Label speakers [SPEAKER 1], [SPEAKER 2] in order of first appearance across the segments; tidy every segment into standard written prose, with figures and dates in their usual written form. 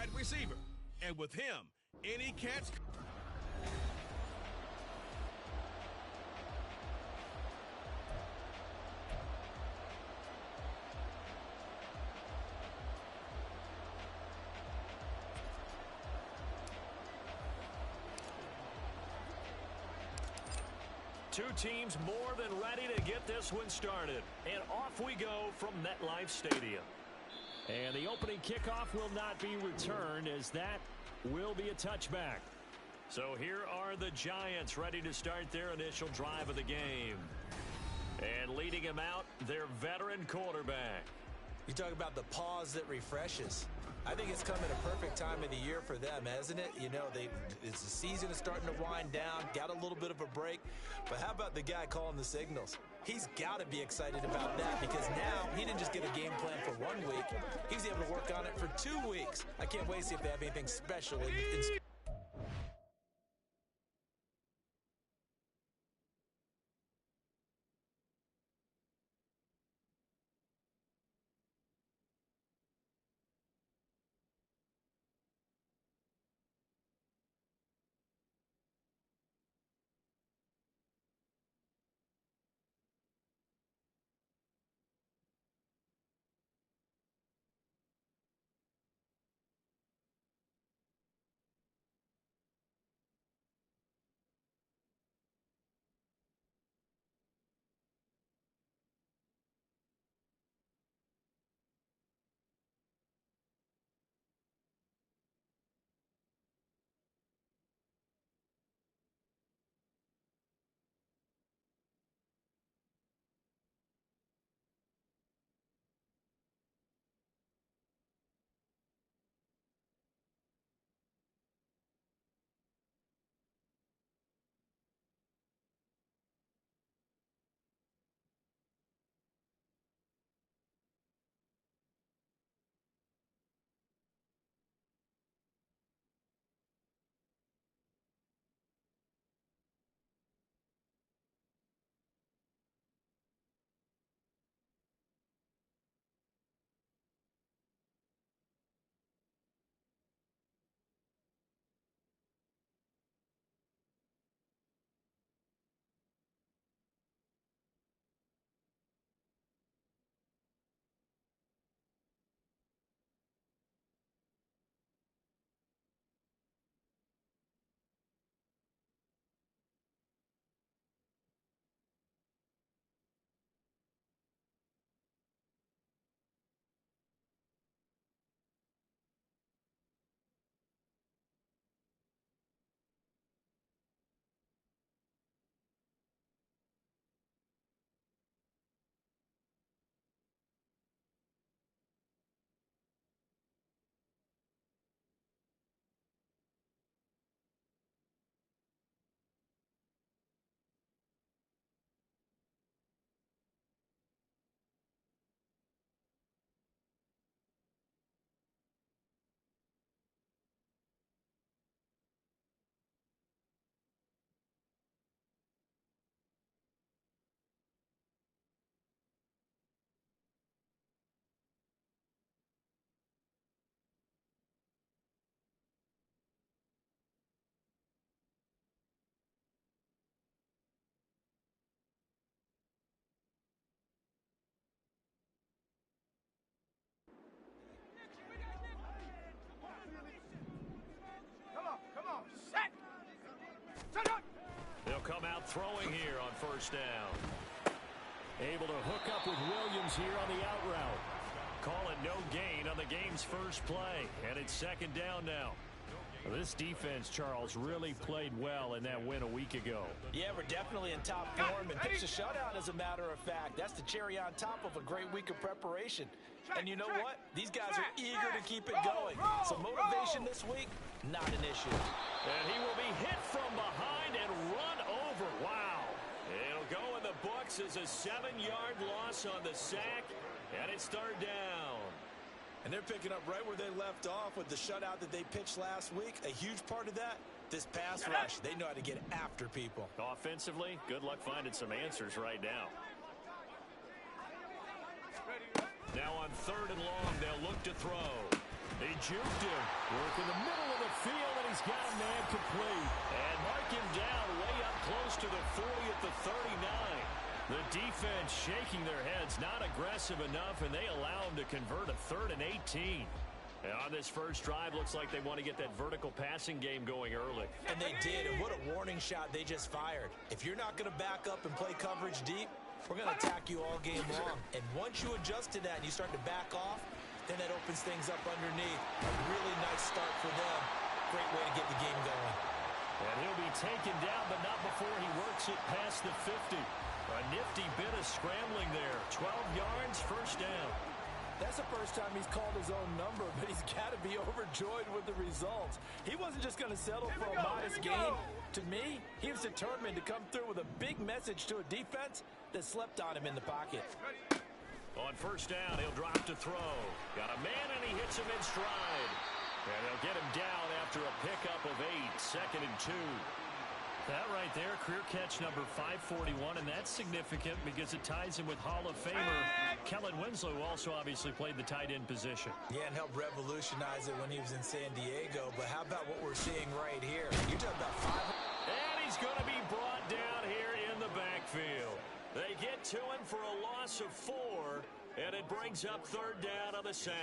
[SPEAKER 1] wide receiver. And with him, any catch...
[SPEAKER 2] Two teams more than ready to get this one started. And off we go from MetLife Stadium. And the opening kickoff will not be returned, as that will be a touchback. So here are the Giants ready to start their initial drive of the game. And leading him out, their veteran quarterback.
[SPEAKER 3] You talk about the pause that refreshes. I think it's come at a perfect time of the year for them, hasn't it? You know, it's the season is starting to wind down, got a little bit of a break. But how about the guy calling the signals? He's got to be excited about that, because now he didn't just get a game plan for 1 week. He was able to work on it for 2 weeks. I can't wait to see if they have anything special in
[SPEAKER 2] They'll come out throwing here on first down. Able to hook up with Williams here on the out route. Call it no gain on the game's first play. And it's second down now. This defense, Charles, really played well in that win a week ago.
[SPEAKER 3] Yeah, we're definitely in top form and pitched a shutout, as a matter of fact. That's the cherry on top of a great week of preparation. And you know what? These guys are eager to keep it going. So motivation this week, not an issue.
[SPEAKER 2] And he will be hit from behind and run over. Wow. It'll go in the books as a 7-yard loss on the sack, and it's third down.
[SPEAKER 3] And they're picking up right where they left off with the shutout that they pitched last week. A huge part of that, this pass rush. They know how to get after people.
[SPEAKER 2] Offensively, good luck finding some answers right now. Now on third and long, they'll look to throw. They juked him. Work in the middle of the field, and he's got a man complete. And mark him down way up close to the 40 at the 39. The defense shaking their heads, not aggressive enough, and they allow him to convert a 3rd and 18. And on this first drive, looks like they want to get that vertical passing game going early.
[SPEAKER 3] And they did, and what a warning shot they just fired. If you're not going to back up and play coverage deep, we're going to attack you all game long. And once you adjust to that and you start to back off, then that opens things up underneath. A really nice start for them. Great way to get the game going.
[SPEAKER 2] And he'll be taken down, but not before he works it past the 50. A nifty bit of scrambling there. 12 yards, first down.
[SPEAKER 4] That's the first time he's called his own number, but he's got to be overjoyed with the results. He wasn't just going to settle for a modest gain. To me, he was determined to come through with a big message to a defense that slept on him in the pocket.
[SPEAKER 2] On first down, he'll drop to throw. Got a man, and he hits him in stride. And they'll get him down after a pickup of 8, 2nd and 2. That right there, career catch number 541, and that's significant because it ties him with Hall of Famer Kellen Winslow, who also obviously played the tight end position.
[SPEAKER 3] Yeah, and helped revolutionize it when he was in San Diego. But how about what we're seeing right here? You're talking about 5.
[SPEAKER 2] And he's going to be brought down here in the backfield. They get to him for a loss of 4, and it brings up 3rd down on the sack.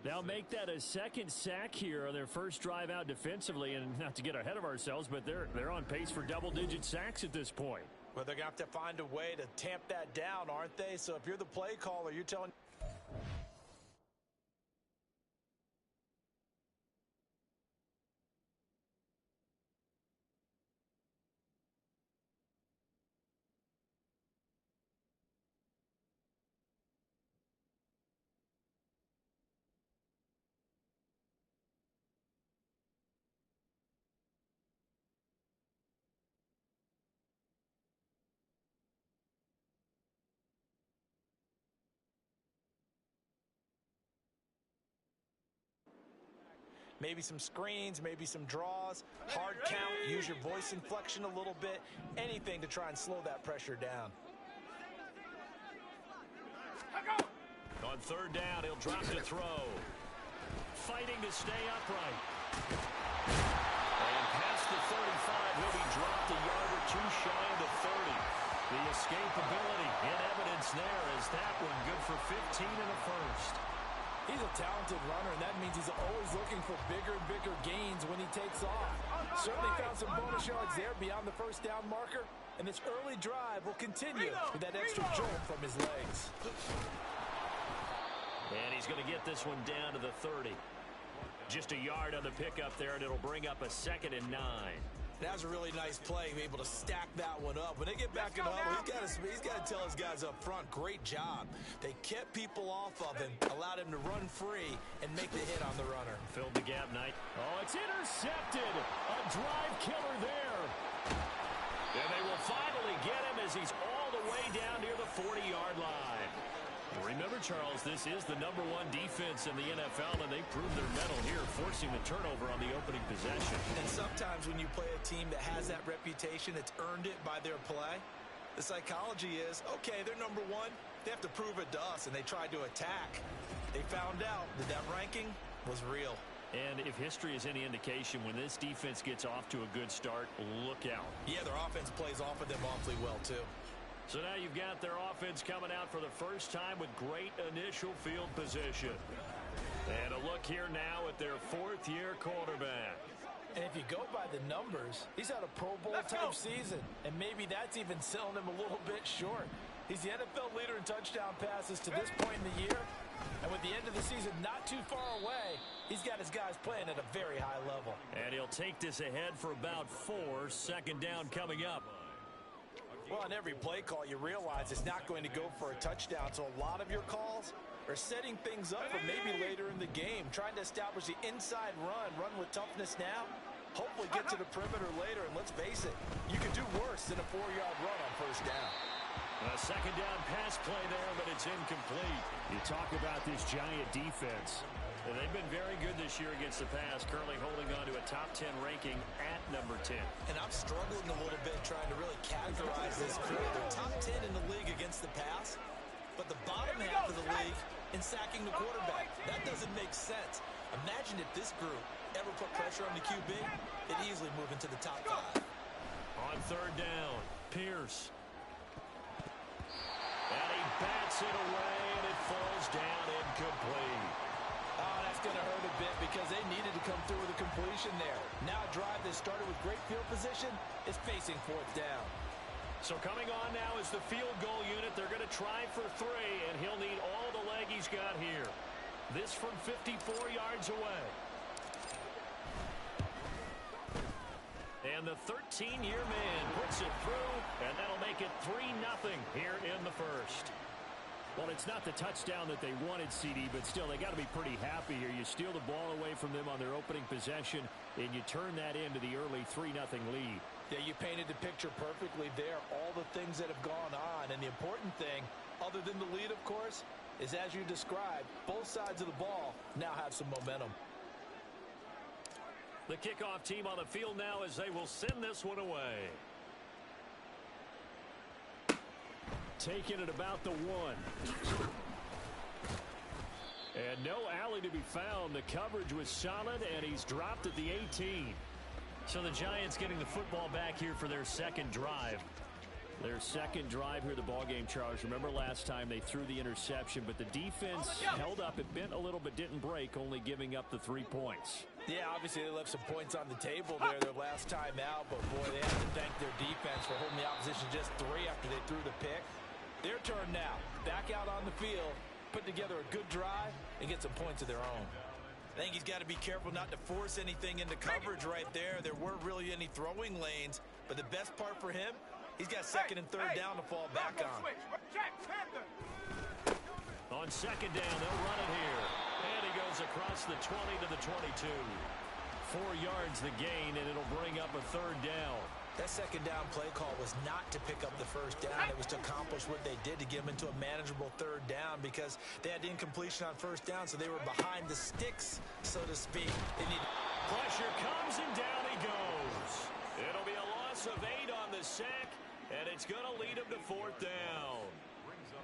[SPEAKER 2] Now make that a 2nd sack here on their first drive out defensively, and not to get ahead of ourselves, but they're on pace for double-digit sacks at this point.
[SPEAKER 3] Well, they're going to have to find a way to tamp that down, aren't they? So if you're the play caller, you're telling... Maybe some screens, maybe some draws, hard count, use your voice inflection a little bit, anything to try and slow that pressure down.
[SPEAKER 2] On 3rd down, he'll drop to throw. Fighting to stay upright. And past the 35, he'll be dropped a yard or 2 shy of the 30. The escapability in evidence there as that one good for 15 in the first.
[SPEAKER 4] He's a talented runner, and that means he's always looking for bigger and bigger gains when he takes off. Certainly found some bonus yards there beyond the first down marker, and this early drive will continue with that extra jolt from his legs.
[SPEAKER 2] And he's going to get this one down to the 30. Just a yard on the pickup there, and it'll bring up a 2nd and 9.
[SPEAKER 3] That was a really nice play, able to stack that one up. When they get back in the huddle, he's got to tell his guys up front, great job. They kept people off of him, allowed him to run free, and make the hit on the runner.
[SPEAKER 2] Filled the gap, Knight. Oh, it's intercepted. A drive killer there. And they will finally get him as he's all the way down near the 40-yard line. Remember, Charles, this is the #1 defense in the NFL, and they proved their mettle here, forcing the turnover on the opening possession.
[SPEAKER 3] And sometimes when you play a team that has that reputation, it's earned it by their play. The psychology is, okay, they're #1. They have to prove it to us, and they tried to attack. They found out that that ranking was real.
[SPEAKER 2] And if history is any indication, when this defense gets off to a good start, look out.
[SPEAKER 3] Yeah, their offense plays off of them awfully well, too.
[SPEAKER 2] So now you've got their offense coming out for the first time with great initial field position. And a look here now at their 4th-year quarterback.
[SPEAKER 4] And if you go by the numbers, he's had a Pro Bowl-type season, and maybe that's even selling him a little bit short. He's the NFL leader in touchdown passes to this point in the year, and with the end of the season not too far away, he's got his guys playing at a very high level.
[SPEAKER 2] And he'll take this ahead for about 4, 2nd down coming up.
[SPEAKER 4] Well, on every play call, you realize it's not going to go for a touchdown, so a lot of your calls are setting things up for maybe later in the game, trying to establish the inside run with toughness now, hopefully get to the perimeter later, and let's face it, you can do worse than a 4-yard run on first down.
[SPEAKER 2] A 2nd down pass play there, but it's incomplete. You talk about this Giant defense. And they've been very good this year against the pass, currently holding on to a top 10 ranking at #10.
[SPEAKER 3] And I'm struggling a little bit trying to really categorize this group. They're top 10 in the league against the pass, but the bottom half of the league in sacking the quarterback. That doesn't make sense. Imagine if this group ever put pressure on the QB, it'd easily move into the top 5.
[SPEAKER 2] On third down, Pierce. And he bats it away, and it falls down incomplete.
[SPEAKER 4] Oh, that's going to hurt a bit because they needed to come through with a completion there. Now a drive that started with great field position is facing fourth down.
[SPEAKER 2] So coming on now is the field goal unit. They're going to try for 3, and he'll need all the leg he's got here. This from 54 yards away. And the 13-year man puts it through, and that'll make it 3-0 here in the first. Well, it's not the touchdown that they wanted, CD, but still, they got to be pretty happy here. You steal the ball away from them on their opening possession, and you turn that into the early 3-0 lead.
[SPEAKER 4] Yeah, you painted the picture perfectly there. All the things that have gone on, and the important thing, other than the lead, of course, is as you described, both sides of the ball now have some momentum.
[SPEAKER 2] The kickoff team on the field now as they will send this one away. Taking it about the 1. And no alley to be found. The coverage was solid, and he's dropped at the 18. So the Giants getting the football back here for their second drive. Their second drive here, the ballgame, Charles. Remember last time they threw the interception, but the defense held up. It bent a little but didn't break, only giving up the 3 points.
[SPEAKER 4] Yeah, obviously they left some points on the table there their last time out, but boy, they have to thank their defense for holding the opposition just 3 after they threw the pick. Their turn now. Back out on the field, put together a good drive, and get some points of their own.
[SPEAKER 3] I think he's got to be careful not to force anything into coverage right there. There weren't really any throwing lanes, but the best part for him, he's got second and third down to fall back on.
[SPEAKER 2] On second down, they'll run it here. And he goes across the 20 to the 22. 4 yards the gain, and it'll bring up a third down.
[SPEAKER 3] That second down play call was not to pick up the first down. It was to accomplish what they did to get them into a manageable third down because they had incompletion on first down, so they were behind the sticks, so to speak. They need
[SPEAKER 2] pressure comes, and down he goes. It'll be a loss of 8 on the sack, and it's going to lead him to fourth down.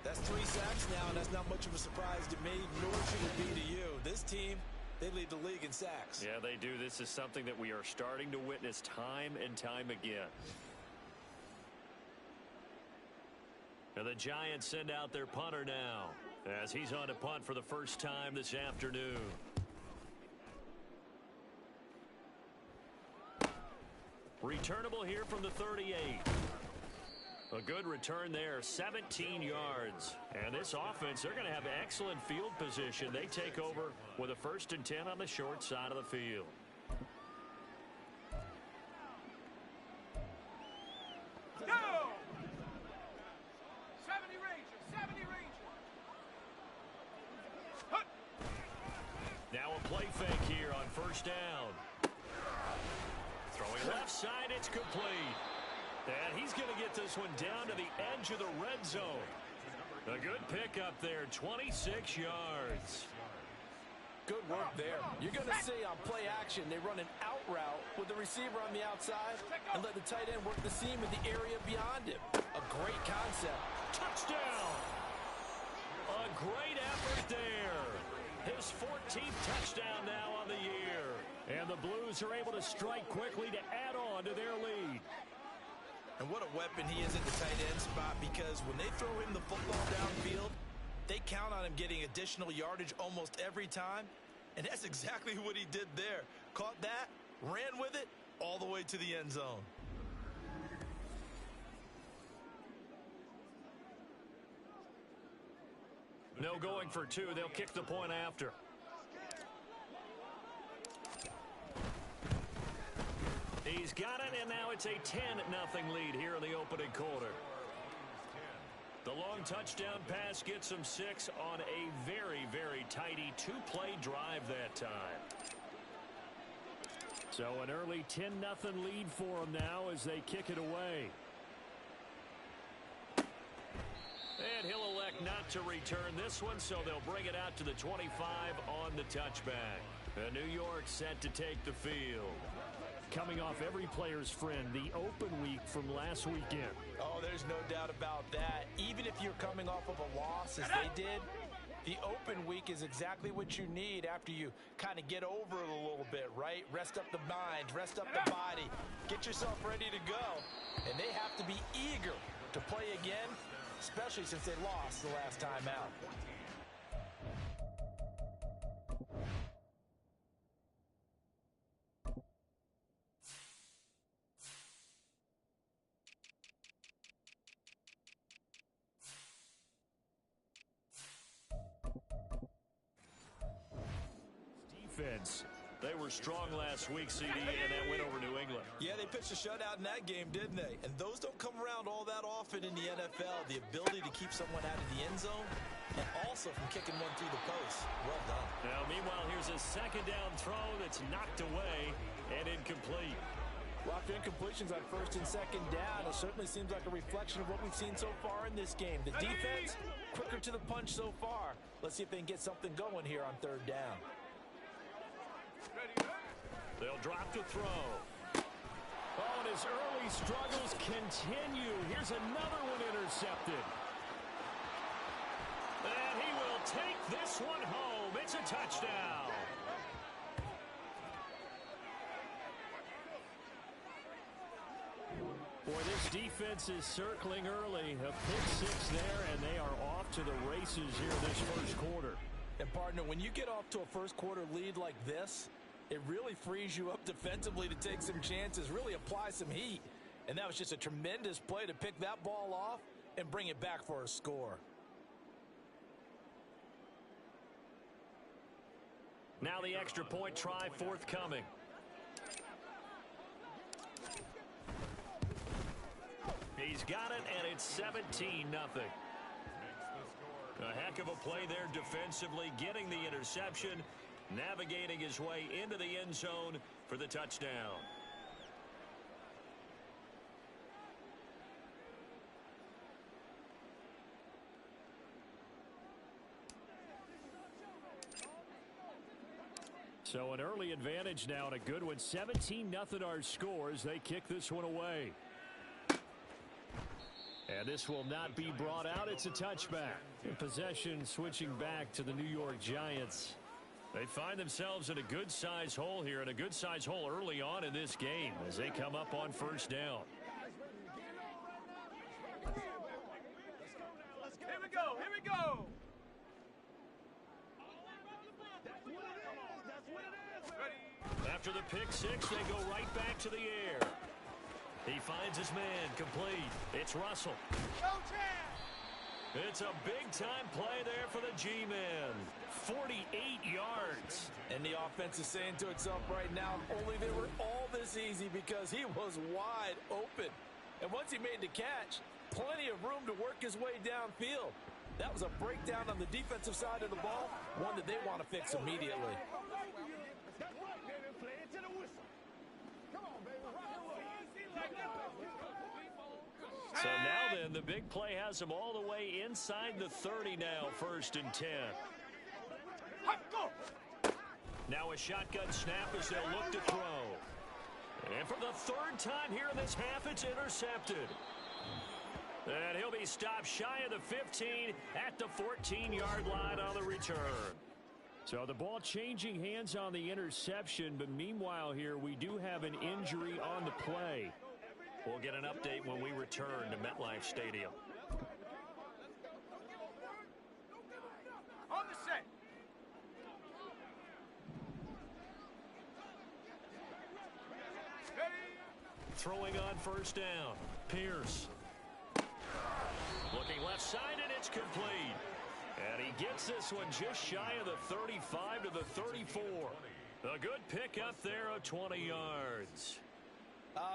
[SPEAKER 3] That's 3 sacks now, and that's not much of a surprise to me, nor should it be to you. This team, they lead the league in sacks.
[SPEAKER 2] Yeah, they do. This is something that we are starting to witness time and time again. And the Giants send out their punter now as he's on to punt for the first time this afternoon. Returnable here from the 38. A good return there, 17 yards. And this offense, they're going to have excellent field position. They take over with a 1st and 10 on the short side of the field.
[SPEAKER 5] Go! 70 Rangers, 70 Rangers. Hut.
[SPEAKER 2] Now a play fake here on first down. Throwing left side, it's complete. And he's going to get this one down to the edge of the red zone. A good pickup there, 26 yards.
[SPEAKER 4] Good work there. You're going to see on play action, they run an out route with the receiver on the outside and let the tight end work the seam in the area beyond him. A great concept.
[SPEAKER 2] Touchdown! A great effort there. His 14th touchdown now on the year. And the Blues are able to strike quickly to add on to their lead.
[SPEAKER 3] And what a weapon he is at the tight end spot, because when they throw him the football downfield, they count on him getting additional yardage almost every time. And that's exactly what he did there. Caught that, ran with it, all the way to the end zone.
[SPEAKER 2] No going for 2. They'll kick the point after. He's got it, and now it's a 10-0 lead here in the opening quarter. The long touchdown pass gets them 6 on a very, very tidy 2-play drive that time. So an early 10-0 lead for them now as they kick it away. And he'll elect not to return this one, so they'll bring it out to the 25 on the touchback. And New York set to take the field. Coming off every player's friend, the open week from last weekend.
[SPEAKER 4] Oh, there's no doubt about that. Even if you're coming off of a loss as they did, The open week is exactly what you need after you kind of get over it a little bit, right? Rest up the mind, rest up the body, get yourself ready to go. And they have to be eager to play again, especially since they lost the last time out.
[SPEAKER 2] Defense. They were strong last week, CD, and that win over New England.
[SPEAKER 3] Yeah, they pitched a shutout in that game, didn't they? And those don't come around all that often in the NFL. The ability to keep someone out of the end zone and also from kicking one through the post. Well done.
[SPEAKER 2] Now, meanwhile, here's a second down throw that's knocked away and incomplete.
[SPEAKER 4] Lots of incompletions on first and second down. It certainly seems like a reflection of what we've seen so far in this game. The defense, quicker to the punch so far. Let's see if they can get something going here on third down.
[SPEAKER 2] They'll drop the throw. Oh, and his early struggles continue. Here's another one intercepted. And he will take this one home. It's a touchdown. Boy, this defense is circling early. A pick-6 there, and they are off to the races here this first quarter.
[SPEAKER 4] And, partner, when you get off to a first-quarter lead like this, it really frees you up defensively to take some chances, really apply some heat. And that was just a tremendous play to pick that ball off and bring it back for a score.
[SPEAKER 2] Now the extra point try forthcoming. He's got it, and it's 17-0. A heck of a play there defensively, getting the interception, navigating his way into the end zone for the touchdown. So an early advantage now and a good one. 17-0 our score as they kick this one away. And this will not be brought out. It's a touchback. In possession switching back to the New York Giants. They find themselves in a good-sized hole here, and a good-sized hole early on in this game as they come up on first down.
[SPEAKER 5] Here we go, here we go.
[SPEAKER 2] After the pick-6, they go right back to the air. He finds his man, complete. It's Russell. It's a big-time play there for the G-Man. 48 yards.
[SPEAKER 4] And the offense is saying to itself right now, only they were all this easy because he was wide open. And once he made the catch, plenty of room to work his way downfield. That was a breakdown on the defensive side of the ball, one that they want to fix immediately.
[SPEAKER 2] So now then, the big play has them all the way inside the 30 now, 1st and 10. Now a shotgun snap as they'll look to throw. And for the 3rd time here in this half, it's intercepted. And he'll be stopped shy of the 15 at the 14-yard line on the return. So the ball changing hands on the interception, but meanwhile here we do have an injury on the play. We'll get an update when we return to MetLife Stadium.
[SPEAKER 5] On the set.
[SPEAKER 2] Throwing on first down. Pierce. Looking left side, and it's complete. And he gets this one just shy of the 35 to the 34. A good pickup there of 20 yards.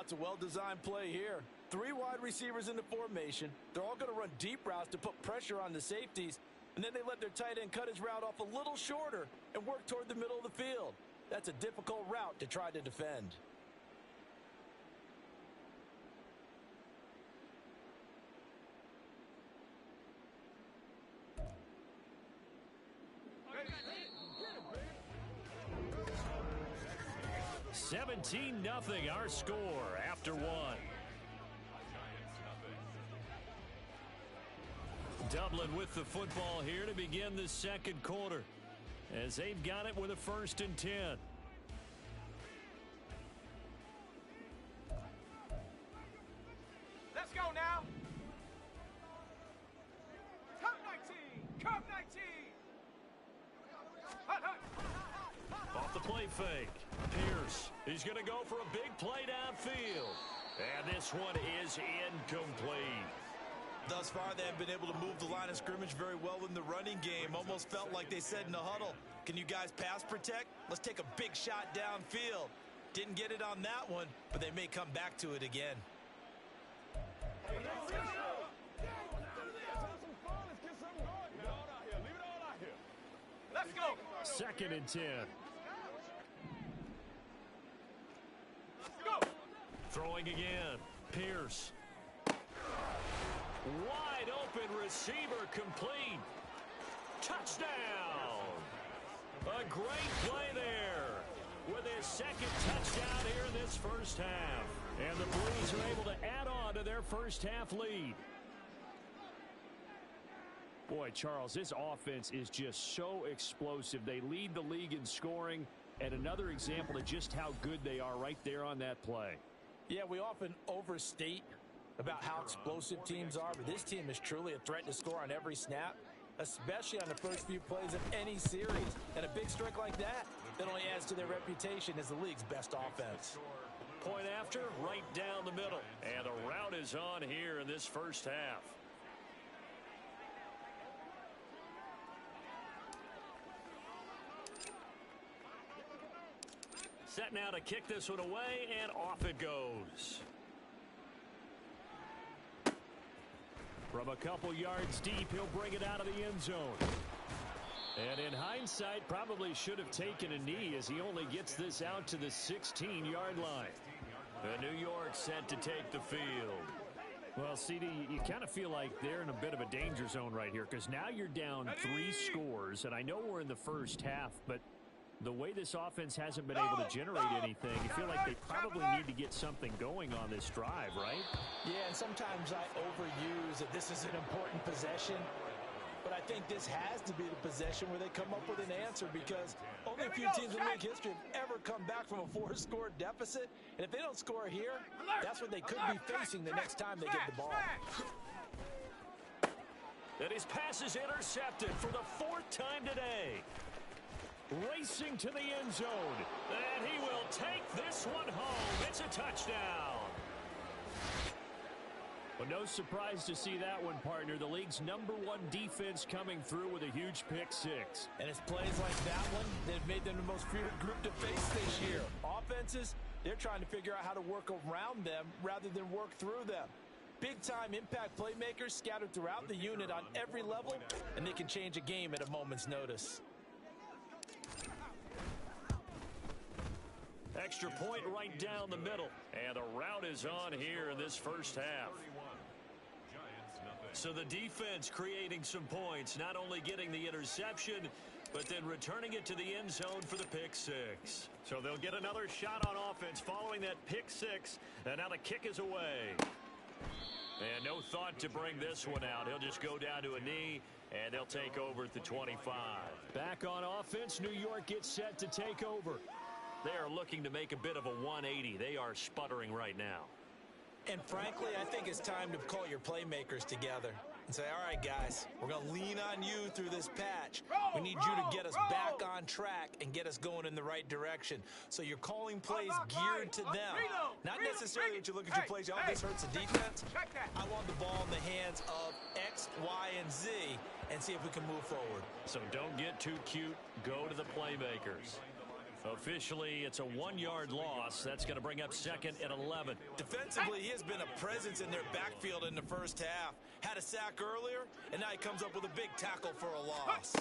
[SPEAKER 4] It's a well-designed play here. 3 wide receivers in the formation. They're all going to run deep routes to put pressure on the safeties. And then they let their tight end cut his route off a little shorter and work toward the middle of the field. That's a difficult route to try to defend.
[SPEAKER 2] $17-0 our score after 1. Dublin with the football here to begin the second quarter, as they've got it with a 1st and 10.
[SPEAKER 5] Let's go now. Come 19. Come 19. Hut, hut.
[SPEAKER 2] Off the play fake. Pierce. He's going to go for a big play downfield. And this one is incomplete.
[SPEAKER 3] Thus far, they have been able to move the line of scrimmage very well in the running game. Almost felt like they said in the huddle, can you guys pass protect? Let's take a big shot downfield. Didn't get it on that one, but they may come back to it again.
[SPEAKER 5] Let's go.
[SPEAKER 2] 2nd and 10.
[SPEAKER 5] Go.
[SPEAKER 2] Throwing again. Pierce. Wide open receiver complete. Touchdown. A great play there with his 2nd touchdown here in this first half. And the Blues are able to add on to their first half lead. Boy, Charles, this offense is just so explosive. They lead the league in scoring, and another example of just how good they are right there on that play.
[SPEAKER 4] Yeah, we often overstate about how explosive teams are, but this team is truly a threat to score on every snap, especially on the first few plays of any series. And a big streak like that only adds to their reputation as the league's best offense.
[SPEAKER 2] Point after, right down the middle. And the route is on here in this first half. Set now to kick this one away, and off it goes. From a couple yards deep, he'll bring it out of the end zone. And in hindsight, probably should have taken a knee as he only gets this out to the 16-yard line. And New York set to take the field. Well, CD, you kind of feel like they're in a bit of a danger zone right here because now you're down 3 scores, and I know we're in the first half, but the way this offense hasn't been able to generate anything, you feel like they probably need to get something going on this drive, right?
[SPEAKER 4] Yeah, and sometimes I overuse that this is an important possession, but I think this has to be the possession where they come up with an answer because only a few teams in league history have ever come back from a 4-score deficit, and if they don't score here, that's what they could be facing the next time they get the ball.
[SPEAKER 2] And his pass is intercepted for the 4th time today. Racing to the end zone, and he will take this one home. It's a touchdown. Well, no surprise to see that one, partner. The league's #1 defense coming through with a huge pick 6.
[SPEAKER 4] And it's plays like that one that have made them the most feared group to face this year. Offenses, they're trying to figure out how to work around them rather than work through them. Big-time impact playmakers scattered throughout the unit on every level, and they can change a game at a moment's notice.
[SPEAKER 2] Extra point right down the middle. And the route is on here in this first half. So the defense creating some points, not only getting the interception, but then returning it to the end zone for the pick 6. So they'll get another shot on offense following that pick 6. And now the kick is away. And no thought to bring this one out. He'll just go down to a knee, and they'll take over at the 25. Back on offense, New York gets set to take over. They are looking to make a bit of a 180. They are sputtering right now.
[SPEAKER 3] And frankly, I think it's time to call your playmakers together and say, all right, guys, we're going to lean on you through this patch. We need you to get us back on track and get us going in the right direction. So you're calling plays geared to them. Not necessarily that you look at your plays, oh, this hurts the defense. I want the ball in the hands of X, Y, and Z and see if we can move forward.
[SPEAKER 2] So don't get too cute. Go to the playmakers. Officially, it's a 1-yard loss. That's going to bring up 2nd and 11.
[SPEAKER 3] Defensively, he has been a presence in their backfield in the first half. Had a sack earlier, and now he comes up with a big tackle for a loss.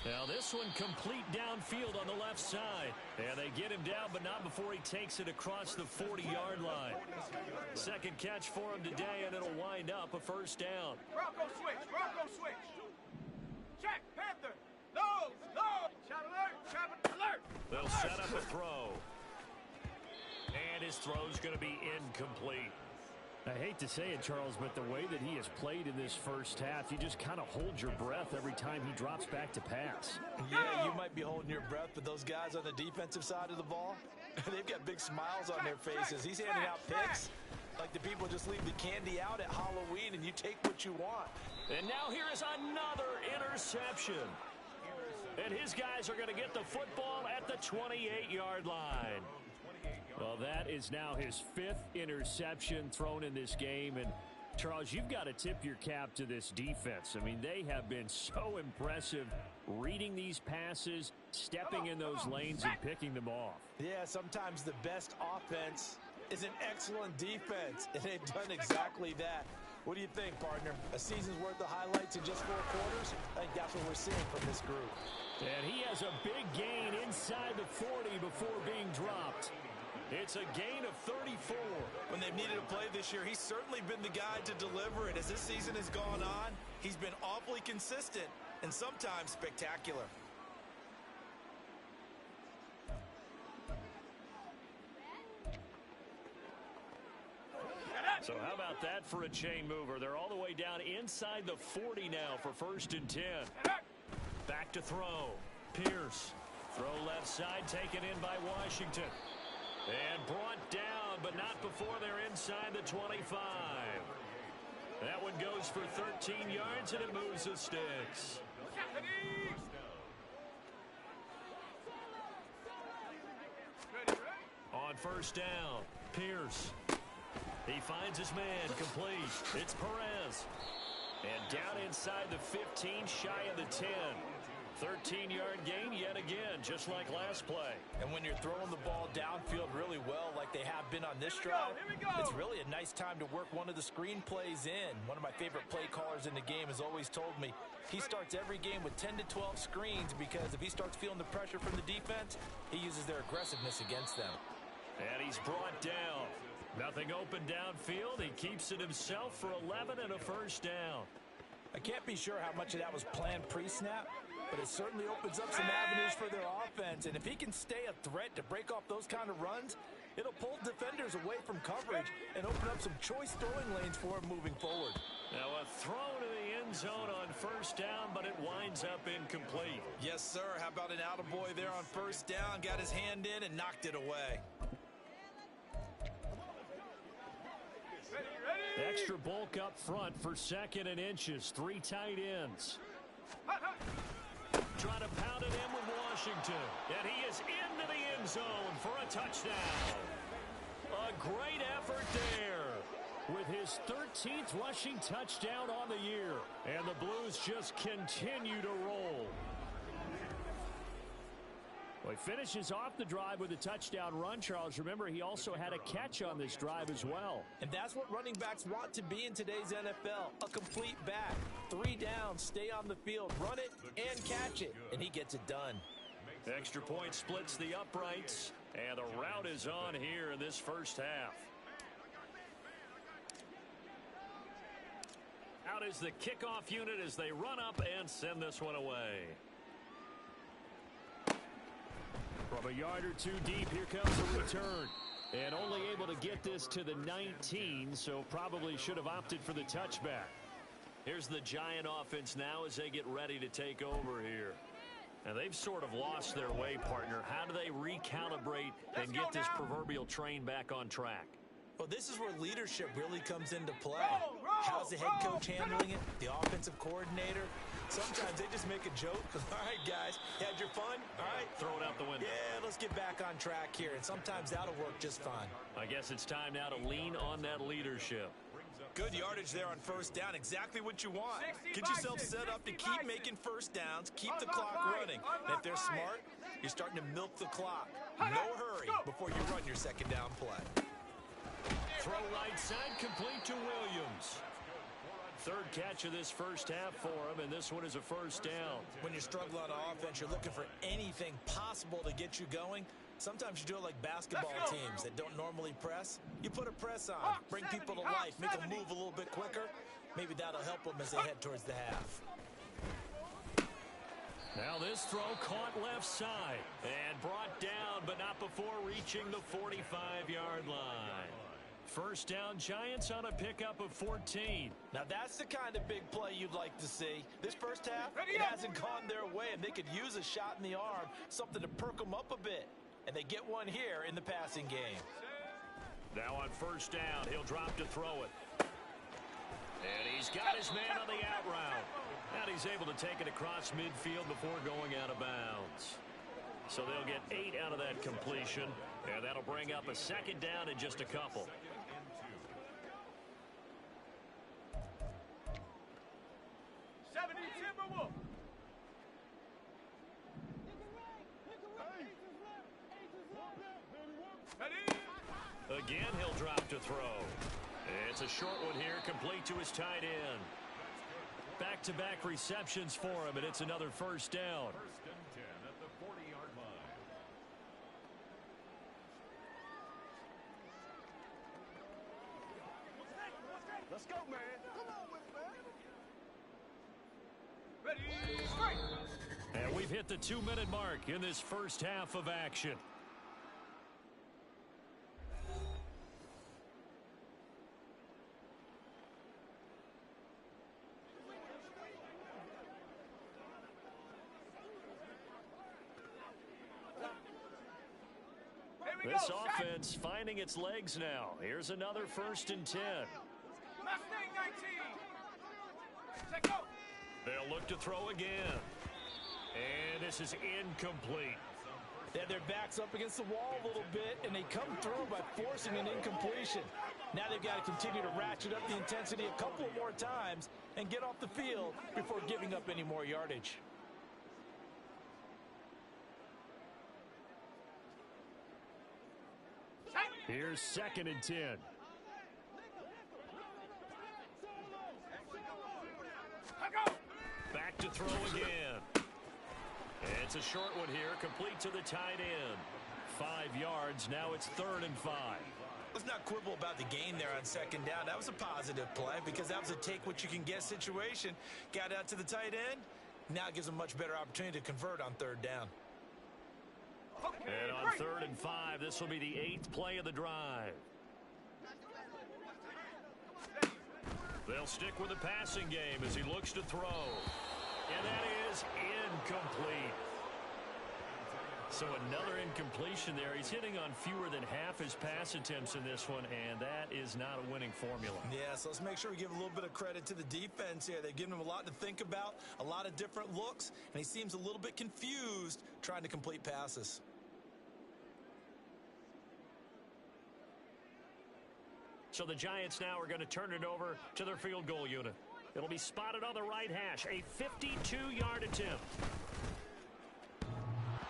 [SPEAKER 2] Now this one complete downfield on the left side. And they get him down, but not before he takes it across the 40-yard line. 2nd catch for him today, and it'll wind up a first down.
[SPEAKER 5] Bronco switch. Bronco switch. Check. Panther. No. Shot alert. Trap alert.
[SPEAKER 2] They'll set up a throw. And his throw's going to be incomplete. I hate to say it, Charles, but the way that he has played in this first half, you just kind of hold your breath every time he drops back to pass.
[SPEAKER 4] Yeah, you might be holding your breath, but those guys on the defensive side of the ball, they've got big smiles on their faces. He's handing out picks like the people just leave the candy out at Halloween and you take what you want.
[SPEAKER 2] And now here is another interception. And his guys are going to get the football at the 28-yard line. Well, that is now his 5th interception thrown in this game. And, Charles, you've got to tip your cap to this defense. I mean, they have been so impressive reading these passes, stepping in those lanes, and picking them off.
[SPEAKER 4] Yeah, sometimes the best offense is an excellent defense, and they've done exactly that. What do you think, partner? A season's worth of highlights in just 4 quarters? I think that's what we're seeing from this group.
[SPEAKER 2] And he has a big gain inside the 40 before being dropped. It's a gain of 34.
[SPEAKER 3] When they've needed a play this year, he's certainly been the guy to deliver it. As this season has gone on, he's been awfully consistent and sometimes spectacular.
[SPEAKER 2] So how about that for a chain mover? They're all the way down inside the 40 now for 1st and 10. Back to throw. Pierce. Throw left side, taken in by Washington. And brought down, but not before they're inside the 25. That one goes for 13 yards, and it moves the sticks. On 1st down, Pierce. He finds his man, complete. It's Perez. And down inside the 15, shy of the 10. 13-yard gain yet again, just like last play.
[SPEAKER 4] And when you're throwing the ball downfield really well like they have been on this drive, it's really a nice time to work one of the screen plays in. One of my favorite play callers in the game has always told me he starts every game with 10 to 12 screens because if he starts feeling the pressure from the defense, he uses their aggressiveness against them.
[SPEAKER 2] And he's brought down. Nothing open downfield. He keeps it himself for 11 and a 1st down.
[SPEAKER 4] I can't be sure how much of that was planned pre-snap, but it certainly opens up some avenues for their offense. And if he can stay a threat to break off those kind of runs, it'll pull defenders away from coverage and open up some choice throwing lanes for him moving forward.
[SPEAKER 2] Now a throw to the end zone on 1st down, but it winds up incomplete.
[SPEAKER 3] Yes, sir. How about an attaboy there on 1st down? Got his hand in and knocked it away.
[SPEAKER 2] Extra bulk up front for 2nd and inches. 3 tight ends. Trying to pound it in with Washington. And he is into the end zone for a touchdown. A great effort there with his 13th rushing touchdown on the year. And the Blues just continue to roll. Well, he finishes off the drive with a touchdown run, Charles. Remember, he also had a catch on this drive as well.
[SPEAKER 4] And that's what running backs want to be in today's NFL, a complete back. 3 downs, stay on the field, run it, and catch it. And he gets it done.
[SPEAKER 2] Extra point splits the uprights, and the route is on here in this first half. Out is the kickoff unit as they run up and send this one away. From a yard or 2 deep, here comes the return. And only able to get this to the 19, so probably should have opted for the touchback. Here's the Giant offense now as they get ready to take over here. And they've sort of lost their way, partner. How do they recalibrate and get this proverbial train back on track?
[SPEAKER 3] Well, this is where leadership really comes into play. How's the head coach handling it? The offensive coordinator? Sometimes they just make a joke. All right, guys, you had your fun? All right.
[SPEAKER 2] Throw it out the window.
[SPEAKER 3] Yeah, let's get back on track here. And sometimes that'll work just fine.
[SPEAKER 2] I guess it's time now to lean on that leadership.
[SPEAKER 3] Good yardage there on 1st down. Exactly what you want. Get yourself set up to keep making 1st downs, keep the clock running. And if they're smart, you're starting to milk the clock. No hurry before you run your 2nd down play.
[SPEAKER 2] Throw right side, complete to Williams. 3rd catch of this first half for him, and this one is a 1st down.
[SPEAKER 3] When you struggle on offense, you're looking for anything possible to get you going. Sometimes you do it like basketball teams that don't normally press. You put a press on, bring people to life, make them move a little bit quicker. Maybe that'll help them as they head towards the half.
[SPEAKER 2] Now this throw caught left side and brought down, but not before reaching the 45-yard line. First down, Giants on a pickup of 14.
[SPEAKER 4] Now that's the kind of big play you'd like to see. This first half, it hasn't gone their way, and they could use a shot in the arm, something to perk them up a bit. And they get one here in the passing game.
[SPEAKER 2] Now on first down, he'll drop to throw it. And he's got his man on the out route. And he's able to take it across midfield before going out of bounds. So they'll get 8 out of that completion. And that'll bring up a second down in just a couple. Again, he'll drop to throw. It's a short one here, complete to his tight end. Back-to-back receptions for him, and it's another first down.
[SPEAKER 6] First and 10 at the 40-yard line.
[SPEAKER 5] Let's go, man. Come on with it, man. Ready, strike.
[SPEAKER 2] And we've hit the 2-minute mark in this first half of action. This offense finding its legs now. Here's another first and 10.
[SPEAKER 5] Mustang 19. Check go.
[SPEAKER 2] They'll look to throw again. And this is incomplete.
[SPEAKER 4] They had their backs up against the wall a little bit, and they come through by forcing an incompletion. Now they've got to continue to ratchet up the intensity a couple more times and get off the field before giving up any more yardage.
[SPEAKER 2] Here's second and 10. Back to throw again. It's a short one here, complete to the tight end. 5 yards, now it's 3rd and 5.
[SPEAKER 3] Let's not quibble about the gain there on second down. That was a positive play because that was a take-what-you-can-get situation. Got out to the tight end. Now it gives them a much better opportunity to convert on 3rd down.
[SPEAKER 2] And on 3rd and 5, this will be the 8th play of the drive. They'll stick with the passing game as he looks to throw. And that is incomplete. So another incompletion there. He's hitting on fewer than half his pass attempts in this one, and that is not a winning formula.
[SPEAKER 3] Yeah, so let's make sure we give a little bit of credit to the defense here. They've given him a lot to think about, a lot of different looks, and he seems a little bit confused trying to complete passes.
[SPEAKER 2] So the Giants now are going to turn it over to their field goal unit. It'll be spotted on the right hash, a 52-yard attempt.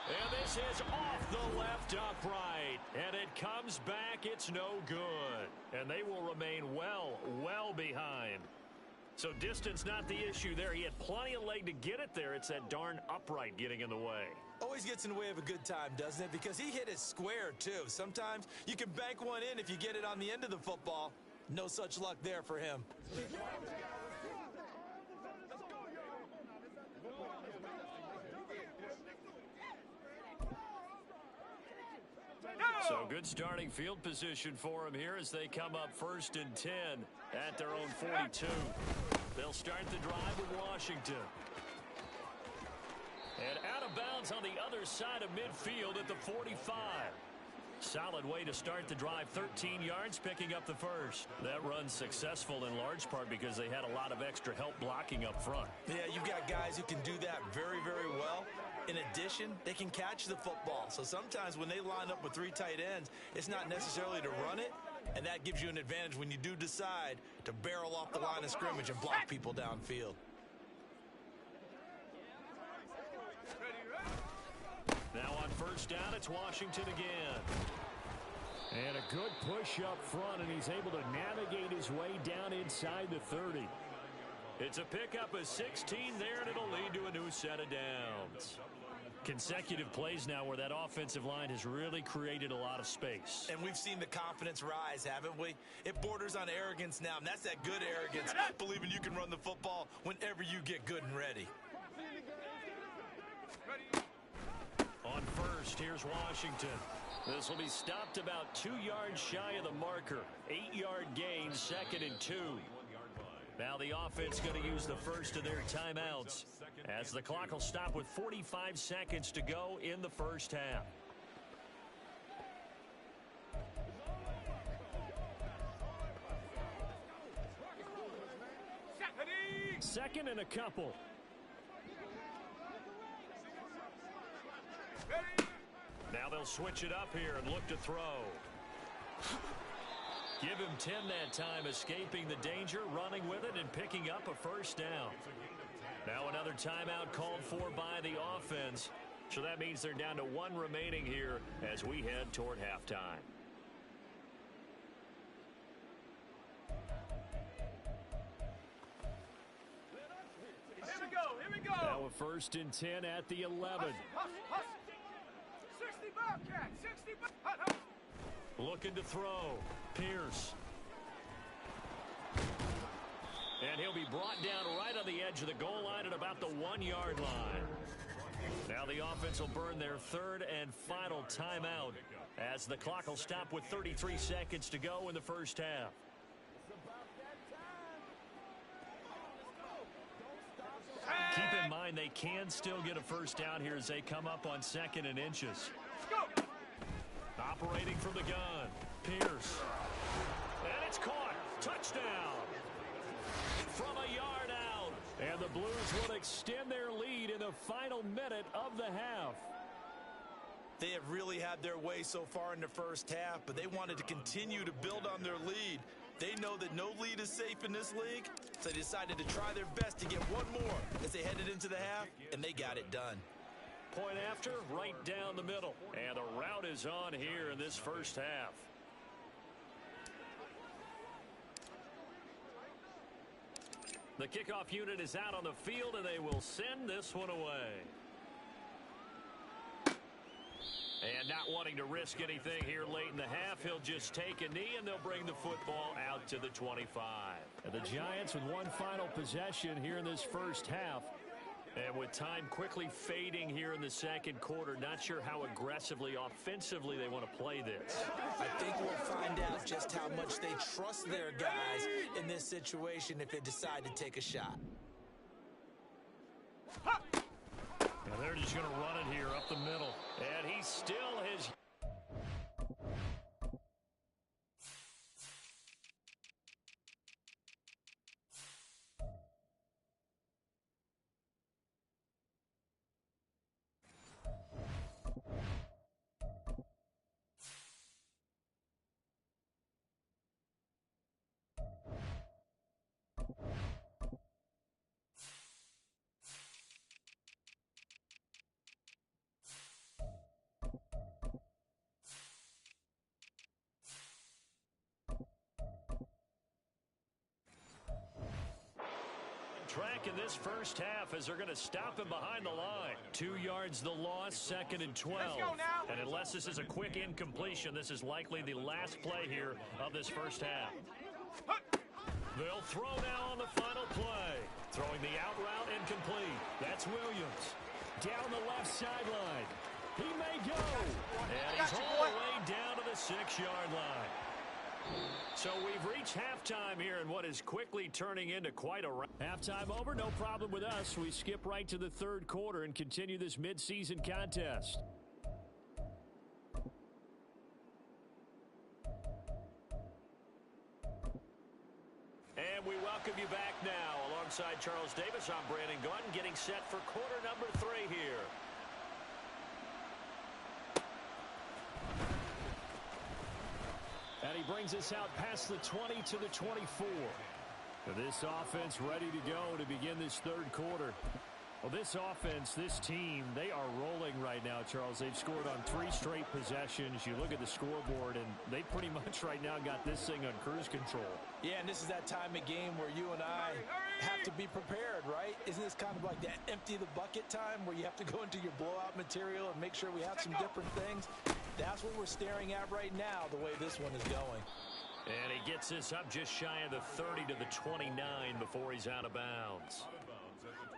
[SPEAKER 2] And this is off the left upright. And it comes back. It's no good. And they will remain well behind. So distance not the issue there. He had plenty of leg to get it there. It's that darn upright getting in the way.
[SPEAKER 3] Always gets in the way of a good time, doesn't it? Because he hit it square, too. Sometimes you can bank one in if you get it on the end of the football. No such luck there for him.
[SPEAKER 2] So good starting field position for him here as they come up 1st and 10 at their own 42. They'll start the drive with Washington. And out of bounds on the other side of midfield at the 45. Solid way to start the drive, 13 yards, picking up the first. That run's successful in large part because they had a lot of extra help blocking up front.
[SPEAKER 3] Yeah, you've got guys who can do that very, very well. In addition, they can catch the football. So sometimes when they line up with 3 tight ends, it's not necessarily to run it, and that gives you an advantage when you do decide to barrel off the line of scrimmage and block people downfield.
[SPEAKER 2] Now on first down, it's Washington again. And a good push up front, and he's able to navigate his way down inside the 30. It's a pickup of 16 there, and it'll lead to a new set of downs. Consecutive plays now where that offensive line has really created a lot of space.
[SPEAKER 3] And we've seen the confidence rise, haven't we? It borders on arrogance now, and that's that good arrogance, believing you can run the football whenever you get good and ready.
[SPEAKER 2] On first, first. Here's Washington. This will be stopped about 2 yards shy of the marker. 8-yard gain, 2nd and 2. Now the offense going to use the first of their timeouts as the clock will stop with 45 seconds to go in the first half. Second and a couple. Now they'll switch it up here and look to throw. Give him 10 that time, escaping the danger, running with it, and picking up a first down. Now another timeout called for by the offense. So that means they're down to 1 remaining here as we head toward halftime.
[SPEAKER 5] Here we go.
[SPEAKER 2] Now a 1st and 10 at the 11.
[SPEAKER 5] 60 Bobcat, 60 Bobcat.
[SPEAKER 2] Looking to throw. Pierce. And he'll be brought down right on the edge of the goal line at about the 1-yard line. Now the offense will burn their 3rd and final timeout as the clock will stop with 33 seconds to go in the first half. Keep in mind they can still get a first down here as they come up on 2nd and inches. Operating from the gun. Pierce. And it's caught. Touchdown. From a yard out. And the Blues will extend their lead in the final minute of the half.
[SPEAKER 3] They have really had their way so far in the first half, but they wanted to continue to build on their lead. They know that no lead is safe in this league, so they decided to try their best to get one more as they headed into the half, and they got it done.
[SPEAKER 2] Point after, right down the middle. And the route is on here in this first half. The kickoff unit is out on the field, and they will send this one away. And not wanting to risk anything here late in the half, he'll just take a knee, and they'll bring the football out to the 25. And the Giants with one final possession here in this first half. And with time quickly fading here in the second quarter, not sure how aggressively, offensively they want to play this.
[SPEAKER 3] I think we'll find out just how much they trust their guys in this situation if they decide to take a shot.
[SPEAKER 2] And they're just going to run it here up the middle. And he still has... track in this first half as they're going to stop him behind the line. 2 yards the loss, 2nd and 12. And unless this is a quick incompletion, this is likely the last play here of this first half. They'll throw now on the final play. Throwing the out route incomplete. That's Williams. Down the left sideline. He may go. And he's all the way down to the 6-yard line. So we've reached halftime here in what is quickly turning into quite a round. Halftime over, no problem with us. We skip right to the third quarter and continue this midseason contest. And we welcome you back now. Alongside Charles Davis, I'm Brandon Gordon, getting set for quarter number 3 here. And he brings us out past the 20 to the 24. This offense ready to go to begin this third quarter. Well, this offense, this team, they are rolling right now, Charles. They've scored on 3 straight possessions. You look at the scoreboard, and they pretty much right now got this thing on cruise control.
[SPEAKER 3] Yeah, and this is that time of game where you and I have to be prepared, right? Isn't this kind of like that empty the bucket time where you have to go into your blowout material and make sure we have some different things? That's what we're staring at right now, the way this one is going.
[SPEAKER 2] And he gets this up just shy of the 30 to the 29 before he's out of bounds.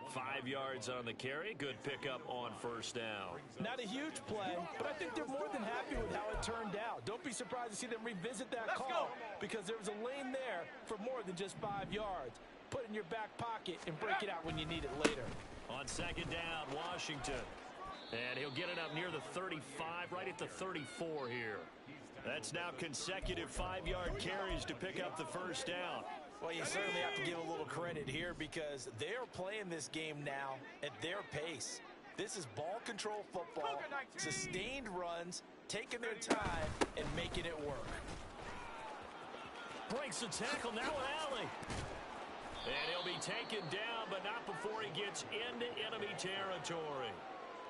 [SPEAKER 2] 5 yards on the carry. Good pickup on first down.
[SPEAKER 4] Not a huge play, but I think they're more than happy with how it turned out. Don't be surprised to see them revisit that call because there was a lane there for more than just 5 yards. Put it in your back pocket and break it out when you need it later.
[SPEAKER 2] On second down, Washington. And he'll get it up near the 35, right at the 34 here. That's now consecutive 5-yard carries to pick up the first down.
[SPEAKER 4] Well, you certainly have to give a little credit here because they are playing this game now at their pace. This is ball control football, sustained runs, taking their time, and making it work.
[SPEAKER 2] Breaks the tackle, now an alley. And he'll be taken down, but not before he gets into enemy territory.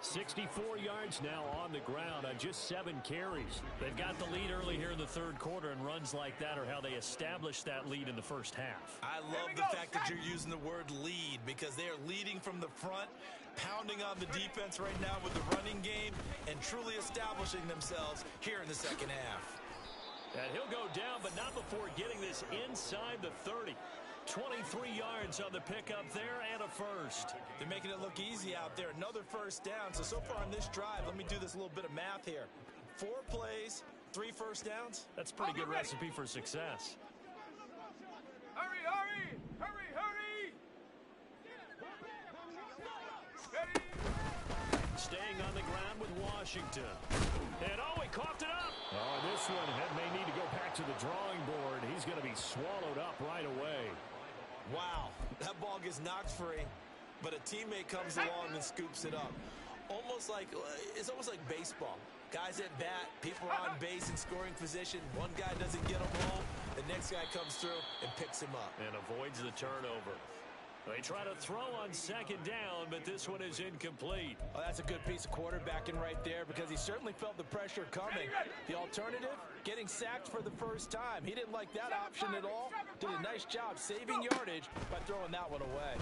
[SPEAKER 2] 64 yards now on the ground on just 7 carries. They've got the lead early here in the third quarter, and runs like that are how they established that lead in the first half.
[SPEAKER 3] I love the fact that you're using the word lead because they are leading from the front, pounding on the defense right now with the running game, and truly establishing themselves here in the second half.
[SPEAKER 2] And he'll go down, but not before getting this inside the 30. 23 yards on the pickup there and a first.
[SPEAKER 3] They're making it look easy out there. Another first down. So far on this drive, let me do this little bit of math here. 4 plays, 3 first downs.
[SPEAKER 2] That's a pretty good recipe for success.
[SPEAKER 5] Hurry, hurry! Hurry, hurry! Ready?
[SPEAKER 2] Staying on the ground with Washington. And oh, he coughed it up. Oh, this one may need to go back to the drawing board. He's going to be swallowed up right away.
[SPEAKER 3] Wow, that ball gets knocked free, but a teammate comes along and scoops it up. It's almost like baseball. Guys at bat, people are on base in scoring position. One guy doesn't get him home, the next guy comes through and picks him up.
[SPEAKER 2] And avoids the turnover. They try to throw on second down, but this one is incomplete.
[SPEAKER 4] Oh, that's a good piece of quarterbacking right there because he certainly felt the pressure coming. The alternative, getting sacked for the first time. He didn't like that option at all. Did a nice job saving yardage by throwing that one away.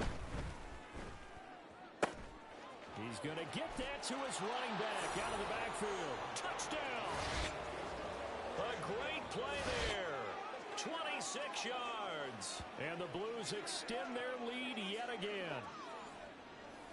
[SPEAKER 2] He's going to get that to his running back out of the backfield. Touchdown! A great play there. 26 yards. And the Blues extend their lead yet again.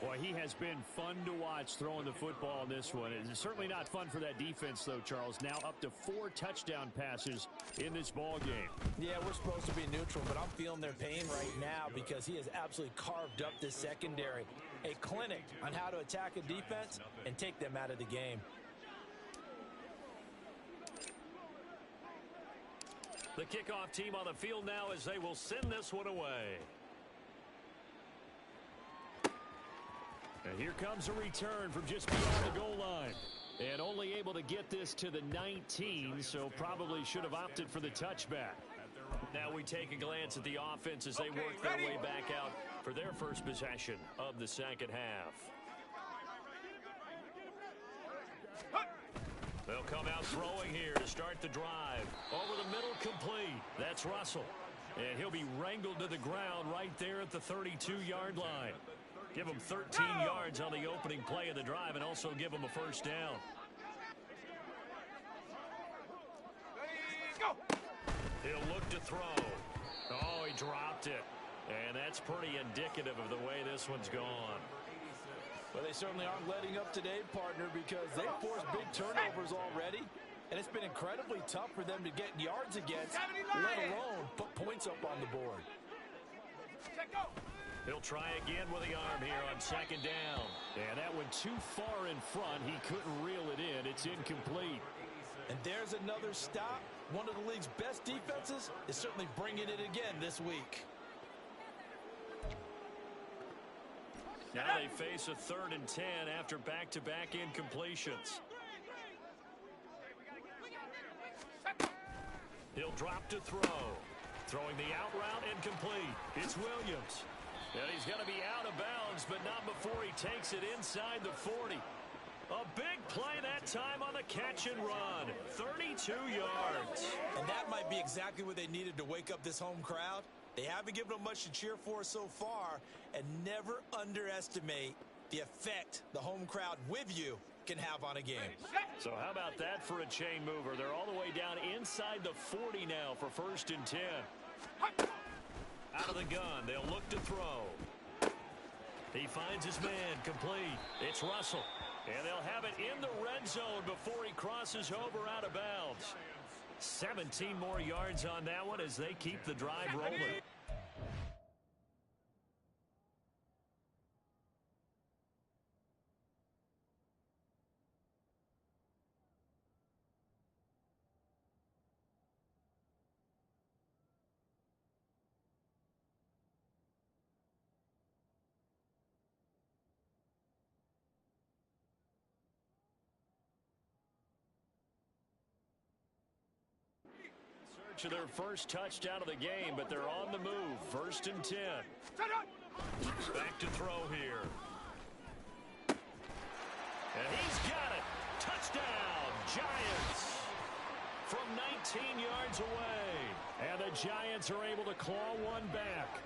[SPEAKER 2] Boy, he has been fun to watch throwing the football in this one. It's certainly not fun for that defense, though, Charles. Now up to 4 touchdown passes in this ball game.
[SPEAKER 4] Yeah, we're supposed to be neutral, but I'm feeling their pain right now because he has absolutely carved up the secondary. A clinic on how to attack a defense and take them out of the game.
[SPEAKER 2] The kickoff team on the field now as they will send this one away. And here comes a return from just beyond the goal line. And only able to get this to the 19, so probably should have opted for the touchback. Now we take a glance at the offense as they work their way back out for their first possession of the second half. They'll come out throwing here to start the drive. Over the middle, complete. That's Russell. And he'll be wrangled to the ground right there at the 32-yard line. Give him 13 yards on the opening play of the drive and also give him a first down.
[SPEAKER 5] Go!
[SPEAKER 2] He'll look to throw. Oh, he dropped it. And that's pretty indicative of the way this one's gone.
[SPEAKER 4] Well, they certainly aren't letting up today, partner, because they've forced big turnovers already. And it's been incredibly tough for them to get yards against, let alone put points up on the board.
[SPEAKER 5] Check go!
[SPEAKER 2] He'll try again with the arm here on second down. And that went too far in front. He couldn't reel it in. It's incomplete.
[SPEAKER 4] And there's another stop. One of the league's best defenses is certainly bringing it again this week.
[SPEAKER 2] Now they face a 3rd and 10 after back-to-back incompletions. He'll drop to throw. Throwing the out route incomplete. It's Williams. And he's going to be out of bounds, but not before he takes it inside the 40. A big play that time on the catch and run. 32 yards.
[SPEAKER 3] And that might be exactly what they needed to wake up this home crowd. They haven't given them much to cheer for so far, and never underestimate the effect the home crowd with you can have on a game.
[SPEAKER 2] So how about that for a chain mover? They're all the way down inside the 40 now for 1st and 10. Out of the gun, they'll look to throw. He finds his man, complete. It's Russell. And they'll have it in the red zone before he crosses over out of bounds. 17 more yards on that one as they keep the drive rolling. To their first touchdown of the game, but they're on the move. 1st and 10. Back to throw here. And he's got it. Touchdown, Giants. From 19 yards away. And the Giants are able to claw one back.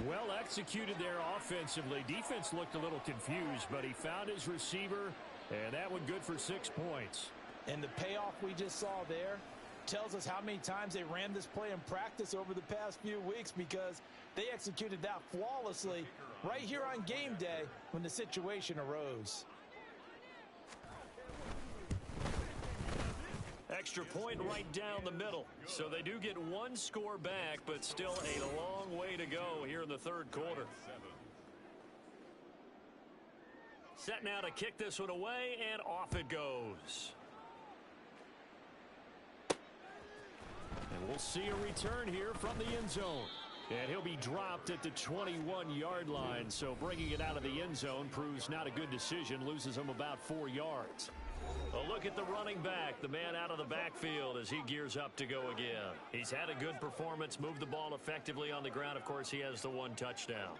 [SPEAKER 2] Well executed there offensively. Defense looked a little confused, but he found his receiver, and that one good for 6 points.
[SPEAKER 4] And the payoff we just saw there tells us how many times they ran this play in practice over the past few weeks, because they executed that flawlessly right here on game day when the situation arose.
[SPEAKER 2] Extra point right down the middle. So they do get one score back, but still a long way to go here in the 3rd quarter. Set now to kick this one away, and off it goes. And we'll see a return here from the end zone. And he'll be dropped at the 21-yard line, so bringing it out of the end zone proves not a good decision, loses him about 4 yards. A look at the running back, the man out of the backfield as he gears up to go again. He's had a good performance, moved the ball effectively on the ground. Of course, he has the 1 touchdown.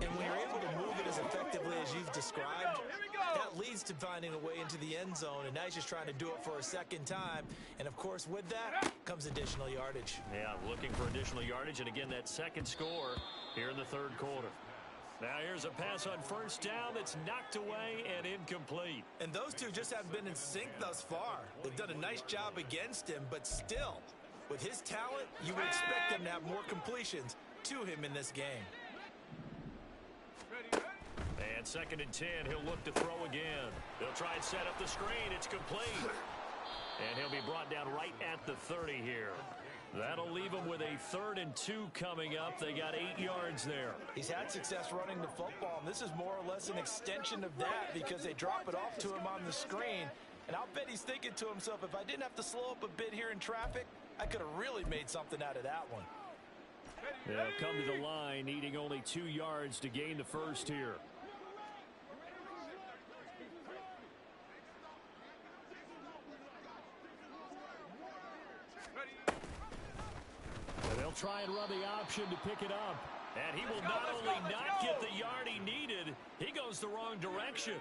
[SPEAKER 3] And when you're able to move it as effectively as you've described, that leads to finding a way into the end zone, and now he's just trying to do it for a second time. And, of course, with that comes additional yardage.
[SPEAKER 2] Yeah, looking for additional yardage, and again, that second score here in the 3rd quarter. Now here's a pass on 1st down that's knocked away and incomplete.
[SPEAKER 3] And those two just haven't been in sync thus far. They've done a nice job against him, but still, with his talent, you would expect them to have more completions to him in this game.
[SPEAKER 2] And 2nd and 10, he'll look to throw again. He'll try and set up the screen. It's complete. And he'll be brought down right at the 30 here. That'll leave him with a 3rd and 2 coming up. They got 8 yards there.
[SPEAKER 4] He's had success running the football, and this is more or less an extension of that because they drop it off to him on the screen. And I'll bet he's thinking to himself, if I didn't have to slow up a bit here in traffic, I could have really made something out of that one.
[SPEAKER 2] They'll come to the line, needing only 2 yards to gain the first here. And they'll try and run the option to pick it up. And he will not only not get the yard he needed, he goes the wrong direction.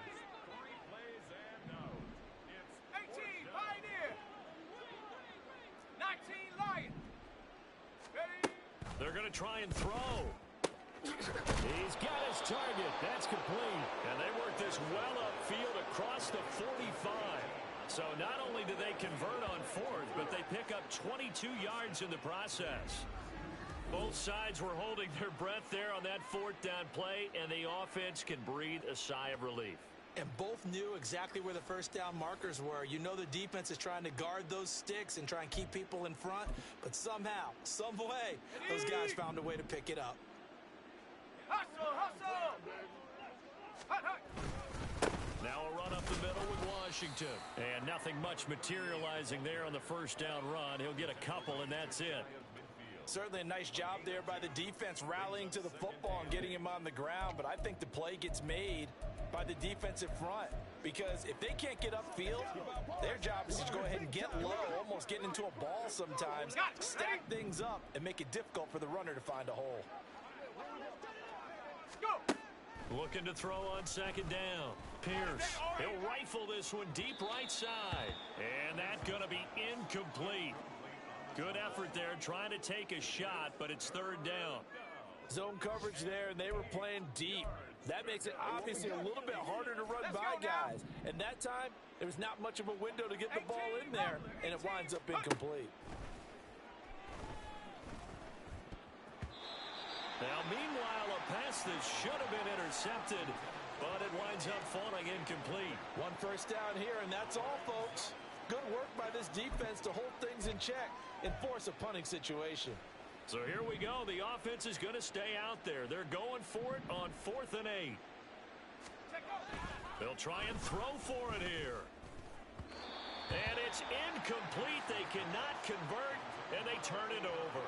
[SPEAKER 5] 18, Pioneer. 19, Lion.
[SPEAKER 2] They're going to try and throw. He's got his target. That's complete. And they work this well upfield across the 45. So not only do they convert on 4th, but they pick up 22 yards in the process. Both sides were holding their breath there on that 4th down play, and the offense can breathe a sigh of relief.
[SPEAKER 3] And both knew exactly where the 1st down markers were. You know the defense is trying to guard those sticks and try and keep people in front, but somehow, some way, those guys found a way to pick it up.
[SPEAKER 5] Hustle, hustle. Hut, hut.
[SPEAKER 2] Now a run up the middle with Washington. And nothing much materializing there on the 1st down run. He'll get a couple, and that's it.
[SPEAKER 4] Certainly a nice job there by the defense rallying to the football and getting him on the ground, but I think the play gets made by the defensive front, because if they can't get upfield, their job is to go ahead and get low, almost get into a ball sometimes, stack things up, and make it difficult for the runner to find a hole.
[SPEAKER 5] Go.
[SPEAKER 2] Looking to throw on 2nd down. Pierce, he'll rifle this one deep right side. And that's going to be incomplete. Good effort there, trying to take a shot, but it's 3rd down.
[SPEAKER 4] Zone coverage there, and they were playing deep. That makes it obviously a little bit harder to run by guys. And that time, there was not much of a window to get the ball in there, and it winds up incomplete.
[SPEAKER 2] Now, meanwhile, a pass that should have been intercepted, but it winds up falling incomplete.
[SPEAKER 4] One first down here, and that's all, folks. Good work by this defense to hold things in check and force a punting situation.
[SPEAKER 2] So here we go. The offense is going to stay out there. They're going for it on 4th and 8. They'll try and throw for it here. And it's incomplete. They cannot convert, and they turn it over.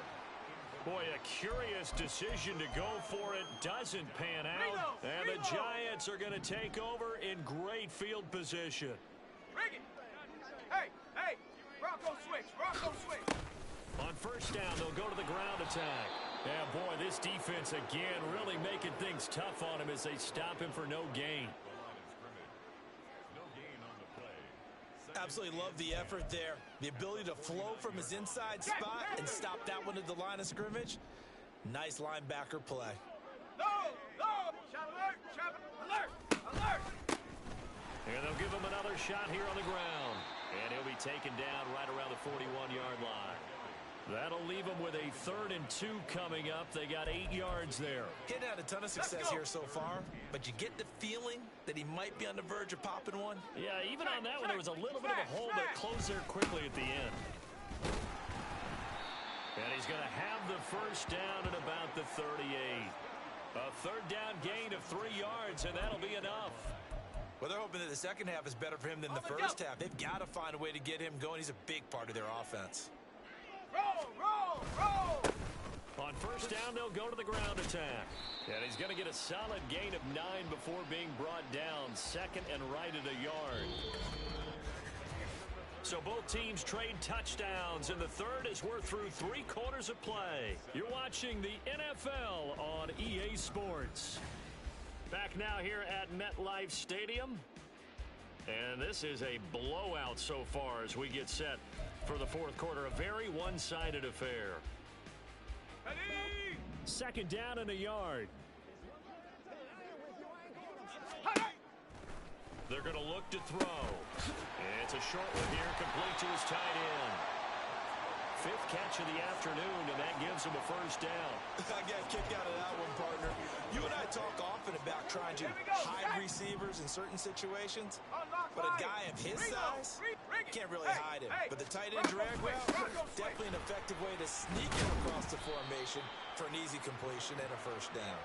[SPEAKER 2] Boy, a curious decision to go for it. Doesn't pan out. And the Giants are going to take over in great field position.
[SPEAKER 5] Bring it. Hey, Bronco switch.
[SPEAKER 2] On first down, they'll go to the ground attack. Yeah, boy, this defense again really making things tough on him as they stop him for no gain.
[SPEAKER 3] Absolutely love the effort there. The ability to flow from his inside spot and stop that one at the line of scrimmage. Nice linebacker play.
[SPEAKER 5] No! Shot alert!
[SPEAKER 2] And they'll give him another shot here on the ground. And he'll be taken down right around the 41-yard line. That'll leave them with a 3rd and 2 coming up. They got 8 yards there.
[SPEAKER 3] Getting had a ton of success here so far, but you get the feeling that he might be on the verge of popping one.
[SPEAKER 2] Yeah, even on that one, there was a little bit of a hole that closed there quickly at the end. And he's going to have the first down at about the 38. A 3rd down gain of 3 yards, and that'll be enough.
[SPEAKER 3] Well, they're hoping that the second half is better for him than the first half. They've got to find a way to get him going. He's a big part of their offense.
[SPEAKER 5] Roll!
[SPEAKER 2] On first down, they'll go to the ground attack. And he's going to get a solid gain of 9 before being brought down. 2nd and right at a yard. So both teams trade touchdowns, and the third as we're through 3 quarters of play. You're watching the NFL on EA Sports. Back now here at MetLife Stadium. And this is a blowout so far as we get set for the 4th quarter. A very one-sided affair.
[SPEAKER 5] Ready?
[SPEAKER 2] 2nd down and a yard. They're going to look to throw. And it's a short one here, complete to his tight end. 5th catch of the afternoon, and that gives him a first down.
[SPEAKER 3] I got a kick out of that one, partner. You and I talk often about trying to hide receivers in certain situations, but a guy of his size can't really hide him. But the tight end drag route, definitely an effective way to sneak him across the formation for an easy completion and a first down.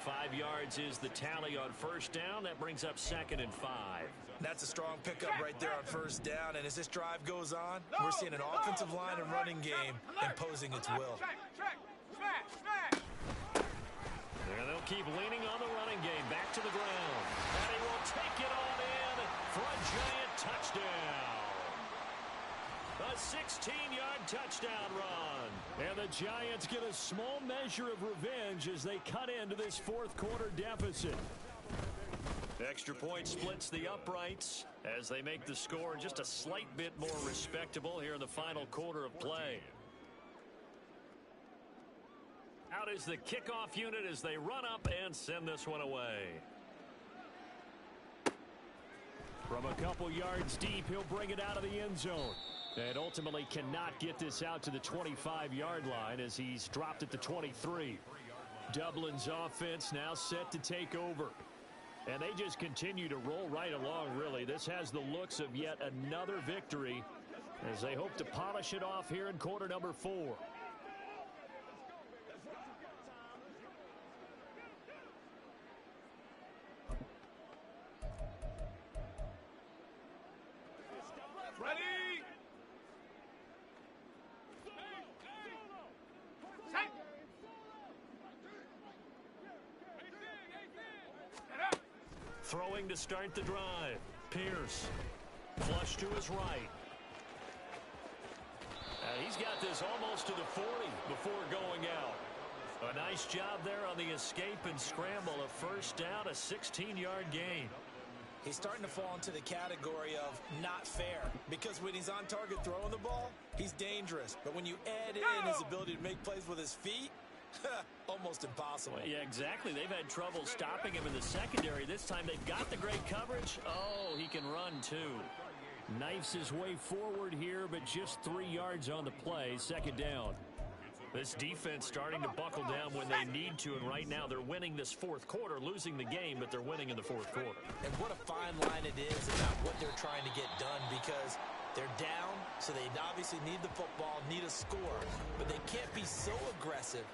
[SPEAKER 2] 5 yards is the tally on first down. That brings up 2nd and 5.
[SPEAKER 3] That's a strong pickup right there on first down. And as this drive goes on, we're seeing an offensive line and running game imposing its will.
[SPEAKER 5] Smash!
[SPEAKER 2] And they'll keep leaning on the running game. Back to the ground. And he will take it on in for a giant touchdown. A 16-yard touchdown run. And the Giants get a small measure of revenge as they cut into this 4th quarter deficit. Extra point splits the uprights as they make the score just a slight bit more respectable here in the final quarter of play. Out is the kickoff unit as they run up and send this one away. From a couple yards deep, he'll bring it out of the end zone. And ultimately cannot get this out to the 25-yard line as he's dropped at the 23. Dublin's offense now set to take over. And they just continue to roll right along, really. This has the looks of yet another victory as they hope to polish it off here in quarter number 4.
[SPEAKER 5] Ready?
[SPEAKER 2] Throwing to start the drive. Pierce. Flush to his right. He's got this almost to the 40 before going out. A nice job there on the escape and scramble. A first down, a 16-yard gain.
[SPEAKER 3] He's starting to fall into the category of not fair, because when he's on target throwing the ball, he's dangerous. But when you add in his ability to make plays with his feet, almost impossible.
[SPEAKER 2] Yeah, exactly. They've had trouble stopping him in the secondary. This time they've got the great coverage. Oh, he can run too. Knifes his way forward here, but just 3 yards on the play. 2nd down. This defense starting to buckle down when they need to, and right now they're winning this fourth quarter, losing the game, but they're winning in the fourth quarter.
[SPEAKER 3] And what a fine line it is about what they're trying to get done, because they're down, so they obviously need the football, need a score, but they can't be so aggressive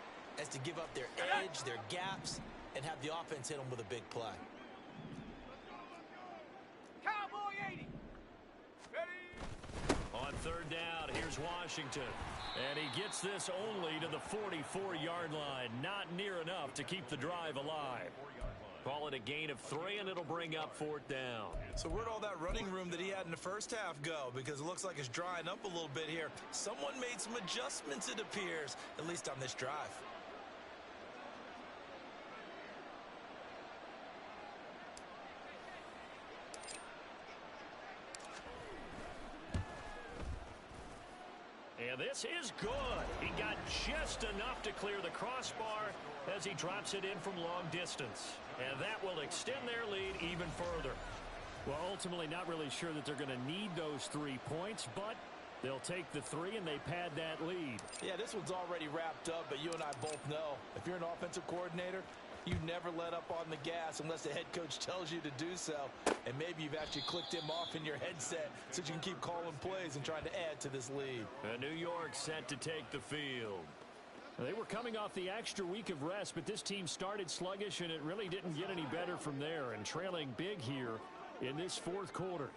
[SPEAKER 3] as to give up their edge, their gaps, and have the offense hit them with a big play.
[SPEAKER 5] Cowboy 80. Ready?
[SPEAKER 2] On third down, here's Washington. And he gets this only to the 44-yard line. Not near enough to keep the drive alive. Call it a gain of 3, and it'll bring up fourth down.
[SPEAKER 3] So where'd all that running room that he had in the first half go? Because it looks like it's drying up a little bit here. Someone made some adjustments, it appears, at least on this drive.
[SPEAKER 2] And this is good. He got just enough to clear the crossbar as he drops it in from long distance. And that will extend their lead even further. Well, ultimately not really sure that they're going to need those 3 points, but they'll take the 3 and they pad that lead.
[SPEAKER 4] Yeah, this one's already wrapped up, but you and I both know if you're an offensive coordinator, you never let up on the gas unless the head coach tells you to do so. And maybe you've actually clicked him off in your headset so you can keep calling plays and trying to add to this lead.
[SPEAKER 2] New York set to take the field. They were coming off the extra week of rest, but this team started sluggish, and it really didn't get any better from there, and trailing big here in this fourth quarter.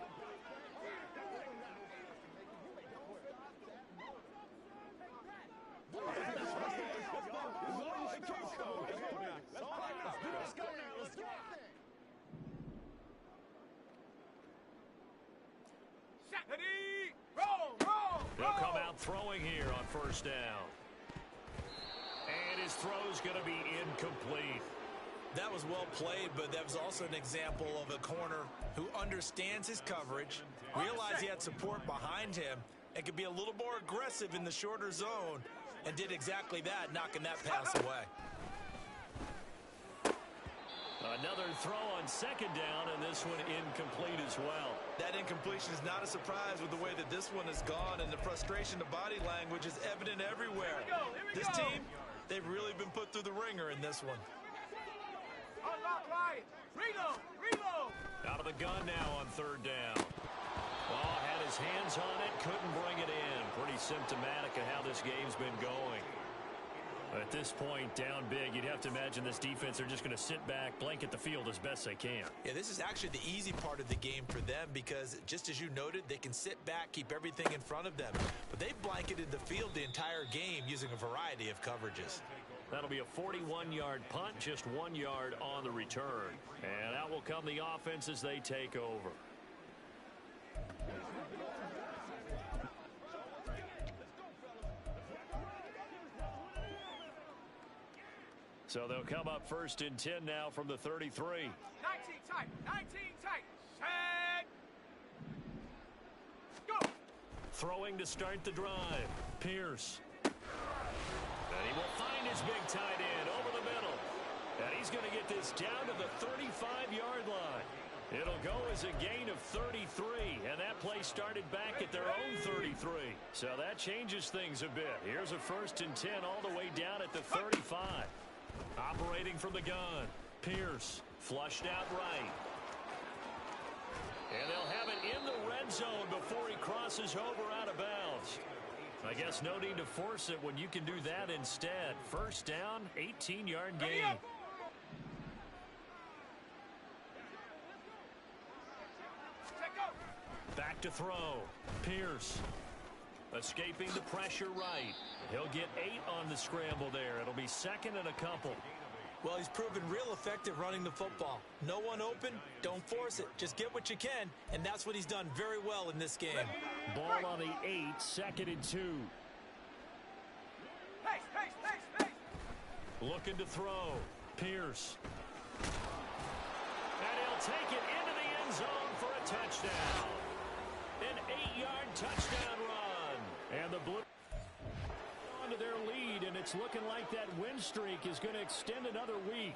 [SPEAKER 5] Ready? Roll.
[SPEAKER 2] They'll come out throwing here on first down. And his throw's going to be incomplete.
[SPEAKER 3] That was well played, but that was also an example of a corner who understands his coverage, realized he had support behind him, and could be a little more aggressive in the shorter zone, and did exactly that, knocking that pass away.
[SPEAKER 2] Another throw on second down, and this one incomplete as well.
[SPEAKER 3] That incompletion is not a surprise with the way that this one has gone, and the frustration of body language is evident everywhere. This team, they've really been put through the ringer in this one.
[SPEAKER 5] Unlock line. Reload.
[SPEAKER 2] Out of the gun now on third down. Ball had his hands on it, couldn't bring it in. Pretty symptomatic of how this game's been going. At this point, down big, you'd have to imagine this defense are just going to sit back, blanket the field as best they can.
[SPEAKER 3] Yeah, this is actually the easy part of the game for them because, just as you noted, they can sit back, keep everything in front of them. But they've blanketed the field the entire game using a variety of coverages.
[SPEAKER 2] That'll be a 41-yard punt, just 1 yard on the return. And out will come the offense as they take over. So they'll come up first and 10 now from the 33.
[SPEAKER 5] 19 tight. Set. Go.
[SPEAKER 2] Throwing to start the drive. Pierce. And he will find his big tight end over the middle. And he's going to get this down to the 35-yard line. It'll go as a gain of 33, and that play started back at their own 33. So that changes things a bit. Here's a first and 10 all the way down at the 35. Operating from the gun. Pierce flushed out right. And they'll have it in the red zone before he crosses over out of bounds. I guess no need to force it when you can do that instead. First down, 18-yard gain. Back to throw. Pierce escaping the pressure right. He'll get 8 on the scramble there. It'll be second and a couple.
[SPEAKER 3] Well, he's proven real effective running the football. No one open, don't force it. Just get what you can, and that's what he's done very well in this game.
[SPEAKER 2] Ball on the 8, second and 2.
[SPEAKER 5] Pace.
[SPEAKER 2] Looking to throw. Pierce. And he'll take it into the end zone for a touchdown. An 8-yard touchdown run. And the Blue onto their lead, and it's looking like that win streak is going to extend another week.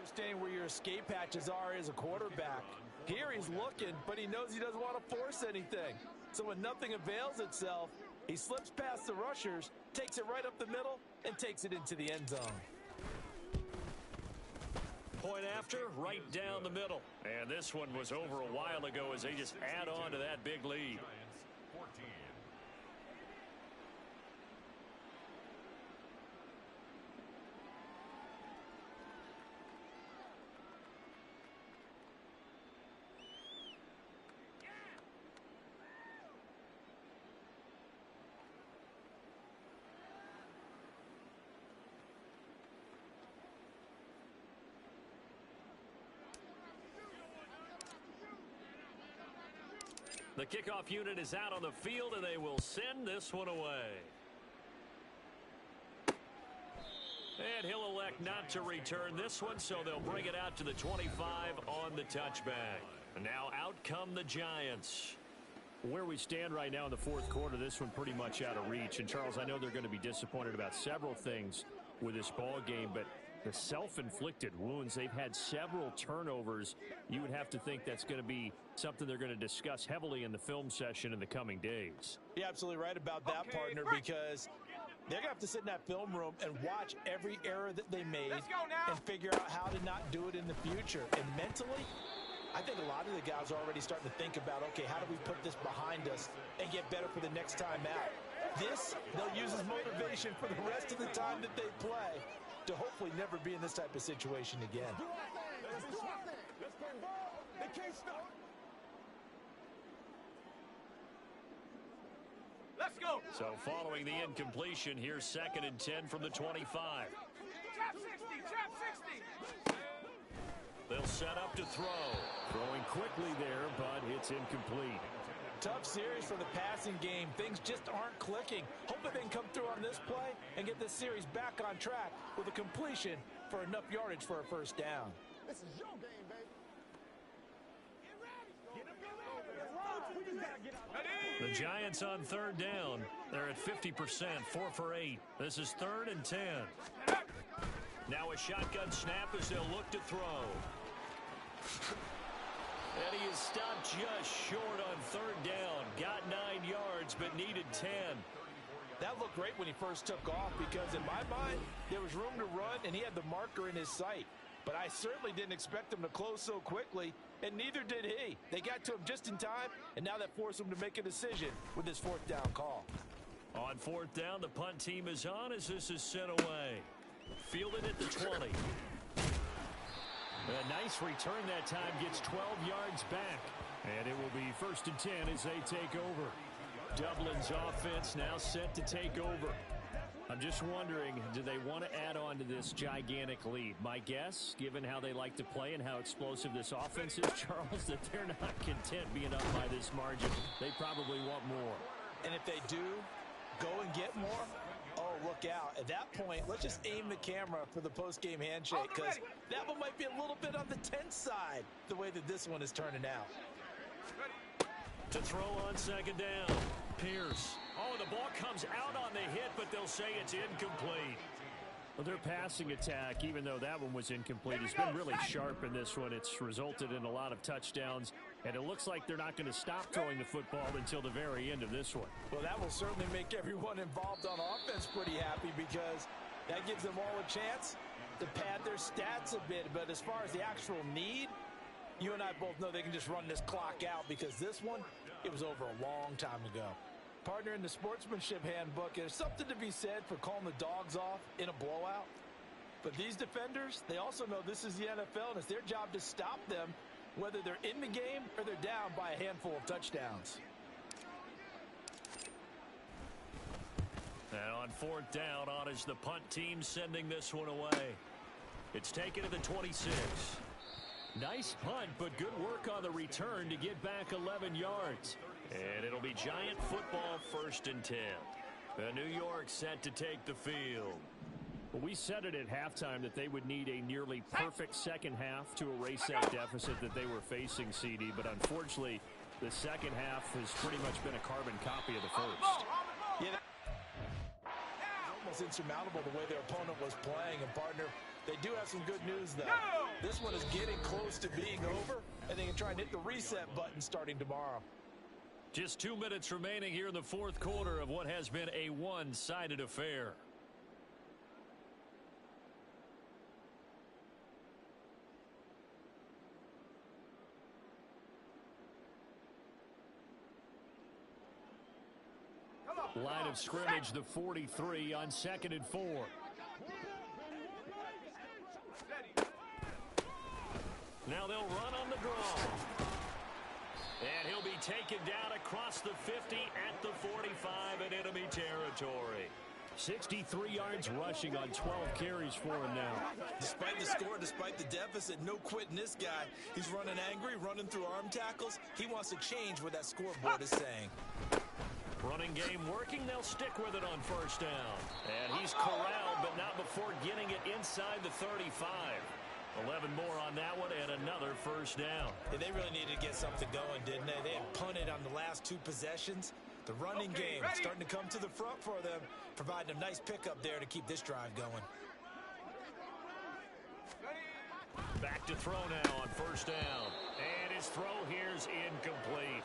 [SPEAKER 4] understanding where your escape hatches are as a quarterback. Here he's looking, but he knows he doesn't want to force anything. So when nothing avails itself, he slips past the rushers, takes it right up the middle, and takes it into the end zone.
[SPEAKER 2] Point after, right down the middle. And this one was over a while ago as they just add on to that big lead.
[SPEAKER 6] Giants 14.
[SPEAKER 2] The kickoff unit is out on the field, and they will send this one away. And he'll elect not to return this one, so they'll bring it out to the 25 on the touchback. And now out come the Giants.
[SPEAKER 7] Where we stand right now in the fourth quarter, this one pretty much out of reach. And, Charles, I know they're going to be disappointed about several things with this ball game, but the self-inflicted wounds, they've had several turnovers. You would have to think that's going to be something they're going to discuss heavily in the film session in the coming days.
[SPEAKER 4] You're absolutely right about that, partner, because they're going to have to sit in that film room and watch every error that they made and figure out how to not do it in the future. And mentally, I think a lot of the guys are already starting to think about, okay, how do we put this behind us and get better for the next time out? This, they'll use as motivation for the rest of the time that they play to hopefully never be in this type of situation again.
[SPEAKER 5] Let's go.
[SPEAKER 2] So following the incompletion, here's 2nd and 10 from the 25.
[SPEAKER 5] Trap 60, trap 60.
[SPEAKER 2] They'll set up to throw.
[SPEAKER 7] Throwing quickly there, but it's incomplete.
[SPEAKER 4] Tough series for the passing game. Things just aren't clicking. Hoping they can come through on this play and get this series back on track with a completion for enough yardage for a first down.
[SPEAKER 5] This is your game, baby.
[SPEAKER 2] The Giants on 3rd down. They're at 50%, 4 for 8. This is 3rd and 10. Now a shotgun snap as they'll look to throw. And he is stopped just short on 3rd down. Got 9 yards, but needed 10.
[SPEAKER 4] That looked great when he first took off because in my mind, there was room to run and he had the marker in his sight. But I certainly didn't expect him to close so quickly, and neither did he. They got to him just in time, and now that forced him to make a decision with his 4th down call.
[SPEAKER 2] On 4th down, the punt team is on as this is sent away. Fielded at the 20. A nice return that time, gets 12 yards back.
[SPEAKER 7] And it will be 1st and 10 as they take over.
[SPEAKER 2] Dublin's offense now set to take over.
[SPEAKER 7] I'm just wondering, do they want to add on to this gigantic lead? My guess, given how they like to play and how explosive this offense is, Charles, that they're not content being up by this margin. They probably want more.
[SPEAKER 4] And if they do go and get more, oh, look out. At that point, let's just aim the camera for the post-game handshake because that one might be a little bit on the tense side, the way that this one is turning out.
[SPEAKER 2] To throw on 2nd down. Pierce. Oh, the ball comes out on the hit, but they'll say it's incomplete.
[SPEAKER 7] Well, their passing attack, even though that one was incomplete, has been really sharp in this one. It's resulted in a lot of touchdowns, and it looks like they're not going to stop throwing the football until the very end of this one.
[SPEAKER 4] Well, that will certainly make everyone involved on offense pretty happy because that gives them all a chance to pad their stats a bit. But as far as the actual need, you and I both know they can just run this clock out because this one, it was over a long time ago. Partner, in the sportsmanship handbook, there's something to be said for calling the dogs off in a blowout. But these defenders, they also know this is the NFL, and it's their job to stop them, whether they're in the game or they're down by a handful of touchdowns.
[SPEAKER 2] And on 4th down, on is the punt team sending this one away. It's taken to the 26. Nice punt, but good work on the return to get back 11 yards. And it'll be Giant football 1st and 10. New York set to take the field.
[SPEAKER 7] Well, we said it at halftime that they would need a nearly perfect second half to erase that deficit that they were facing, CD. But unfortunately, the second half has pretty much been a carbon copy of the first.
[SPEAKER 4] Yeah, almost insurmountable the way their opponent was playing. And partner, They do have some good news, though. This one is getting close to being over, and they can try and hit the reset button starting tomorrow.
[SPEAKER 2] Just 2 minutes remaining here in the fourth quarter of what has been a one-sided affair. Line of scrimmage, the 43 on 2nd and 4. Now they'll run on the draw. And he'll be taken down across the 50 at the 45 in enemy territory. 63 yards rushing on 12 carries for him now.
[SPEAKER 3] Despite the score, despite the deficit, no quitting this guy. He's running angry, running through arm tackles. He wants to change what that scoreboard is saying.
[SPEAKER 2] Running game working. They'll stick with it on first down. And he's corralled, but not before getting it inside the 35. 11 more on that one and another first down.
[SPEAKER 3] Yeah, they really needed to get something going, didn't they? They had punted on the last 2 possessions. The running game starting to come to the front for them, providing a nice pickup there to keep this drive going.
[SPEAKER 2] Back to throw now on first down. And his throw here's incomplete.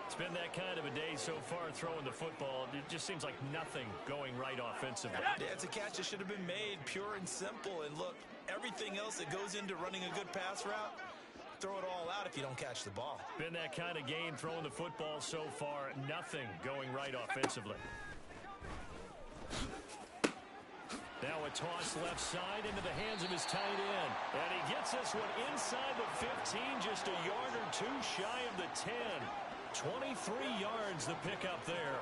[SPEAKER 2] It's been that kind of a day so far throwing the football. It just seems like nothing going right offensively.
[SPEAKER 3] Yeah, it's a catch that should have been made, pure and simple. And look, everything else that goes into running a good pass route, throw it all out if you don't catch the ball.
[SPEAKER 2] Been that kind of game throwing the football so far. Nothing going right offensively. Now a toss left side into the hands of his tight end. And he gets this one inside the 15, just a yard or 2 shy of the 10. 23 yards the pickup there.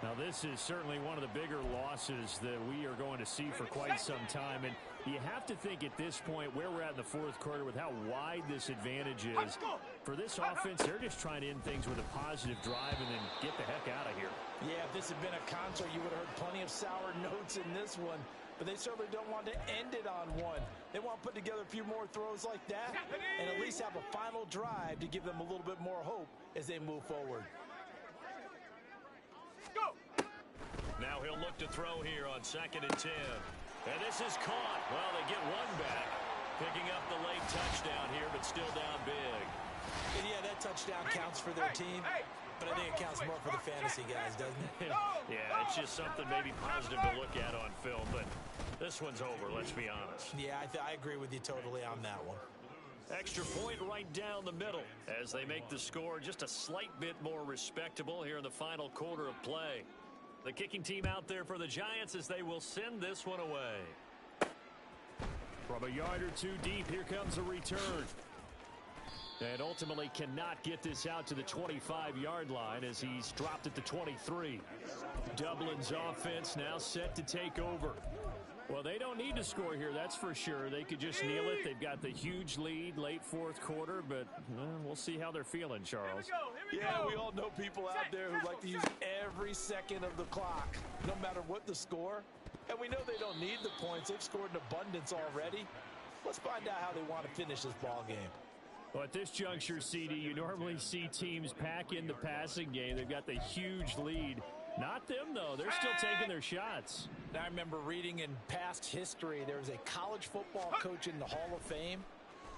[SPEAKER 2] Now this is certainly one of the bigger losses that we are going to see for quite some time. And you have to think at this point where we're at in the fourth quarter with how wide this advantage is. For this offense, they're just trying to end things with a positive drive and then get the heck out of here.
[SPEAKER 4] Yeah, if this had been a concert, you would have heard plenty of sour notes in this one. But they certainly don't want to end it on one. They want to put together a few more throws like that and at least have a final drive to give them a little bit more hope as they move forward.
[SPEAKER 5] Go!
[SPEAKER 2] Now he'll look to throw here on 2nd and 10. And this is caught. Well, they get one back. Picking up the late touchdown here, but still down big.
[SPEAKER 3] And yeah, that touchdown counts for their team. But I think it counts more for the fantasy guys, doesn't it?
[SPEAKER 2] Yeah, it's just something maybe positive to look at on film, but this one's over, let's be honest.
[SPEAKER 3] Yeah, I agree with you totally on that one.
[SPEAKER 2] Extra point right down the middle as they make the score just a slight bit more respectable here in the final quarter of play. The kicking team out there for the Giants as they will send this one away. From a yard or 2 deep, here comes a return. And ultimately cannot get this out to the 25-yard line as he's dropped at the 23. Dublin's offense now set to take over. Well, they don't need to score here, that's for sure. They could just kneel it. They've got the huge lead late fourth quarter, but we'll see how they're feeling, Charles.
[SPEAKER 4] Yeah, we all know people out there who like to use every second of the clock, no matter what the score. And we know they don't need the points. They've scored in abundance already. Let's find out how they want to finish this ball game.
[SPEAKER 2] Well, at this juncture, CD, you normally see teams pack in the passing game. They've got the huge lead. Not them, though. They're still taking their shots.
[SPEAKER 4] I remember reading in past history, there was a college football coach in the Hall of Fame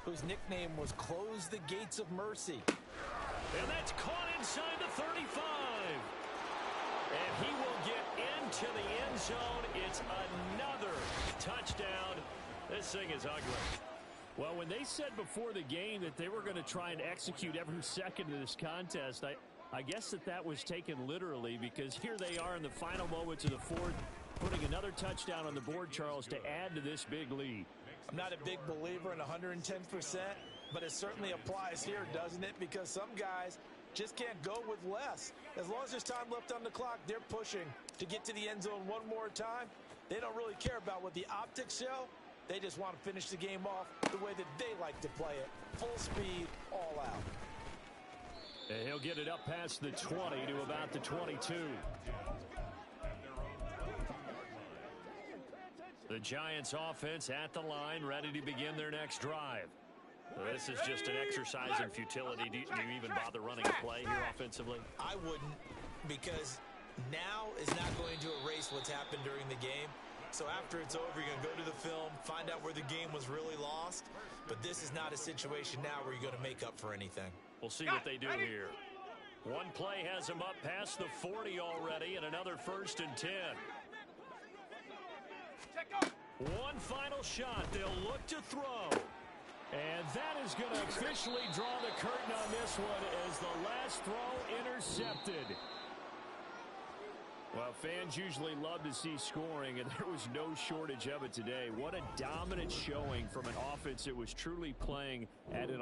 [SPEAKER 4] whose nickname was Close the Gates of Mercy.
[SPEAKER 2] And that's caught inside the 35. And he will get into the end zone. It's another touchdown. This thing is ugly. Well, when they said before the game that they were going to try and execute every second of this contest, I guess that was taken literally, because here they are in the final moments of the fourth, putting another touchdown on the board, Charles, to add to this big lead.
[SPEAKER 4] I'm not a big believer in 110%, but it certainly applies here, doesn't it? Because some guys just can't go with less. As long as there's time left on the clock, they're pushing to get to the end zone one more time. They don't really care about what the optics show. They just want to finish the game off the way that they like to play it. Full speed, all out.
[SPEAKER 2] And he'll get it up past the 20 to about the 22. The Giants offense at the line, ready to begin their next drive. This is just an exercise in futility. Do you even bother running a play here offensively?
[SPEAKER 3] I wouldn't, because now is not going to erase what's happened during the game. So after it's over, you're going to go to the film, find out where the game was really lost. But this is not a situation now where you're going to make up for anything.
[SPEAKER 2] We'll see what they do here. One play has him up past the 40 already, and another 1st and 10. One final shot. They'll look to throw. And that is going to officially draw the curtain on this one as the last throw intercepted. Well, fans usually love to see scoring, and there was no shortage of it today. What a dominant showing from an offense that was truly playing at an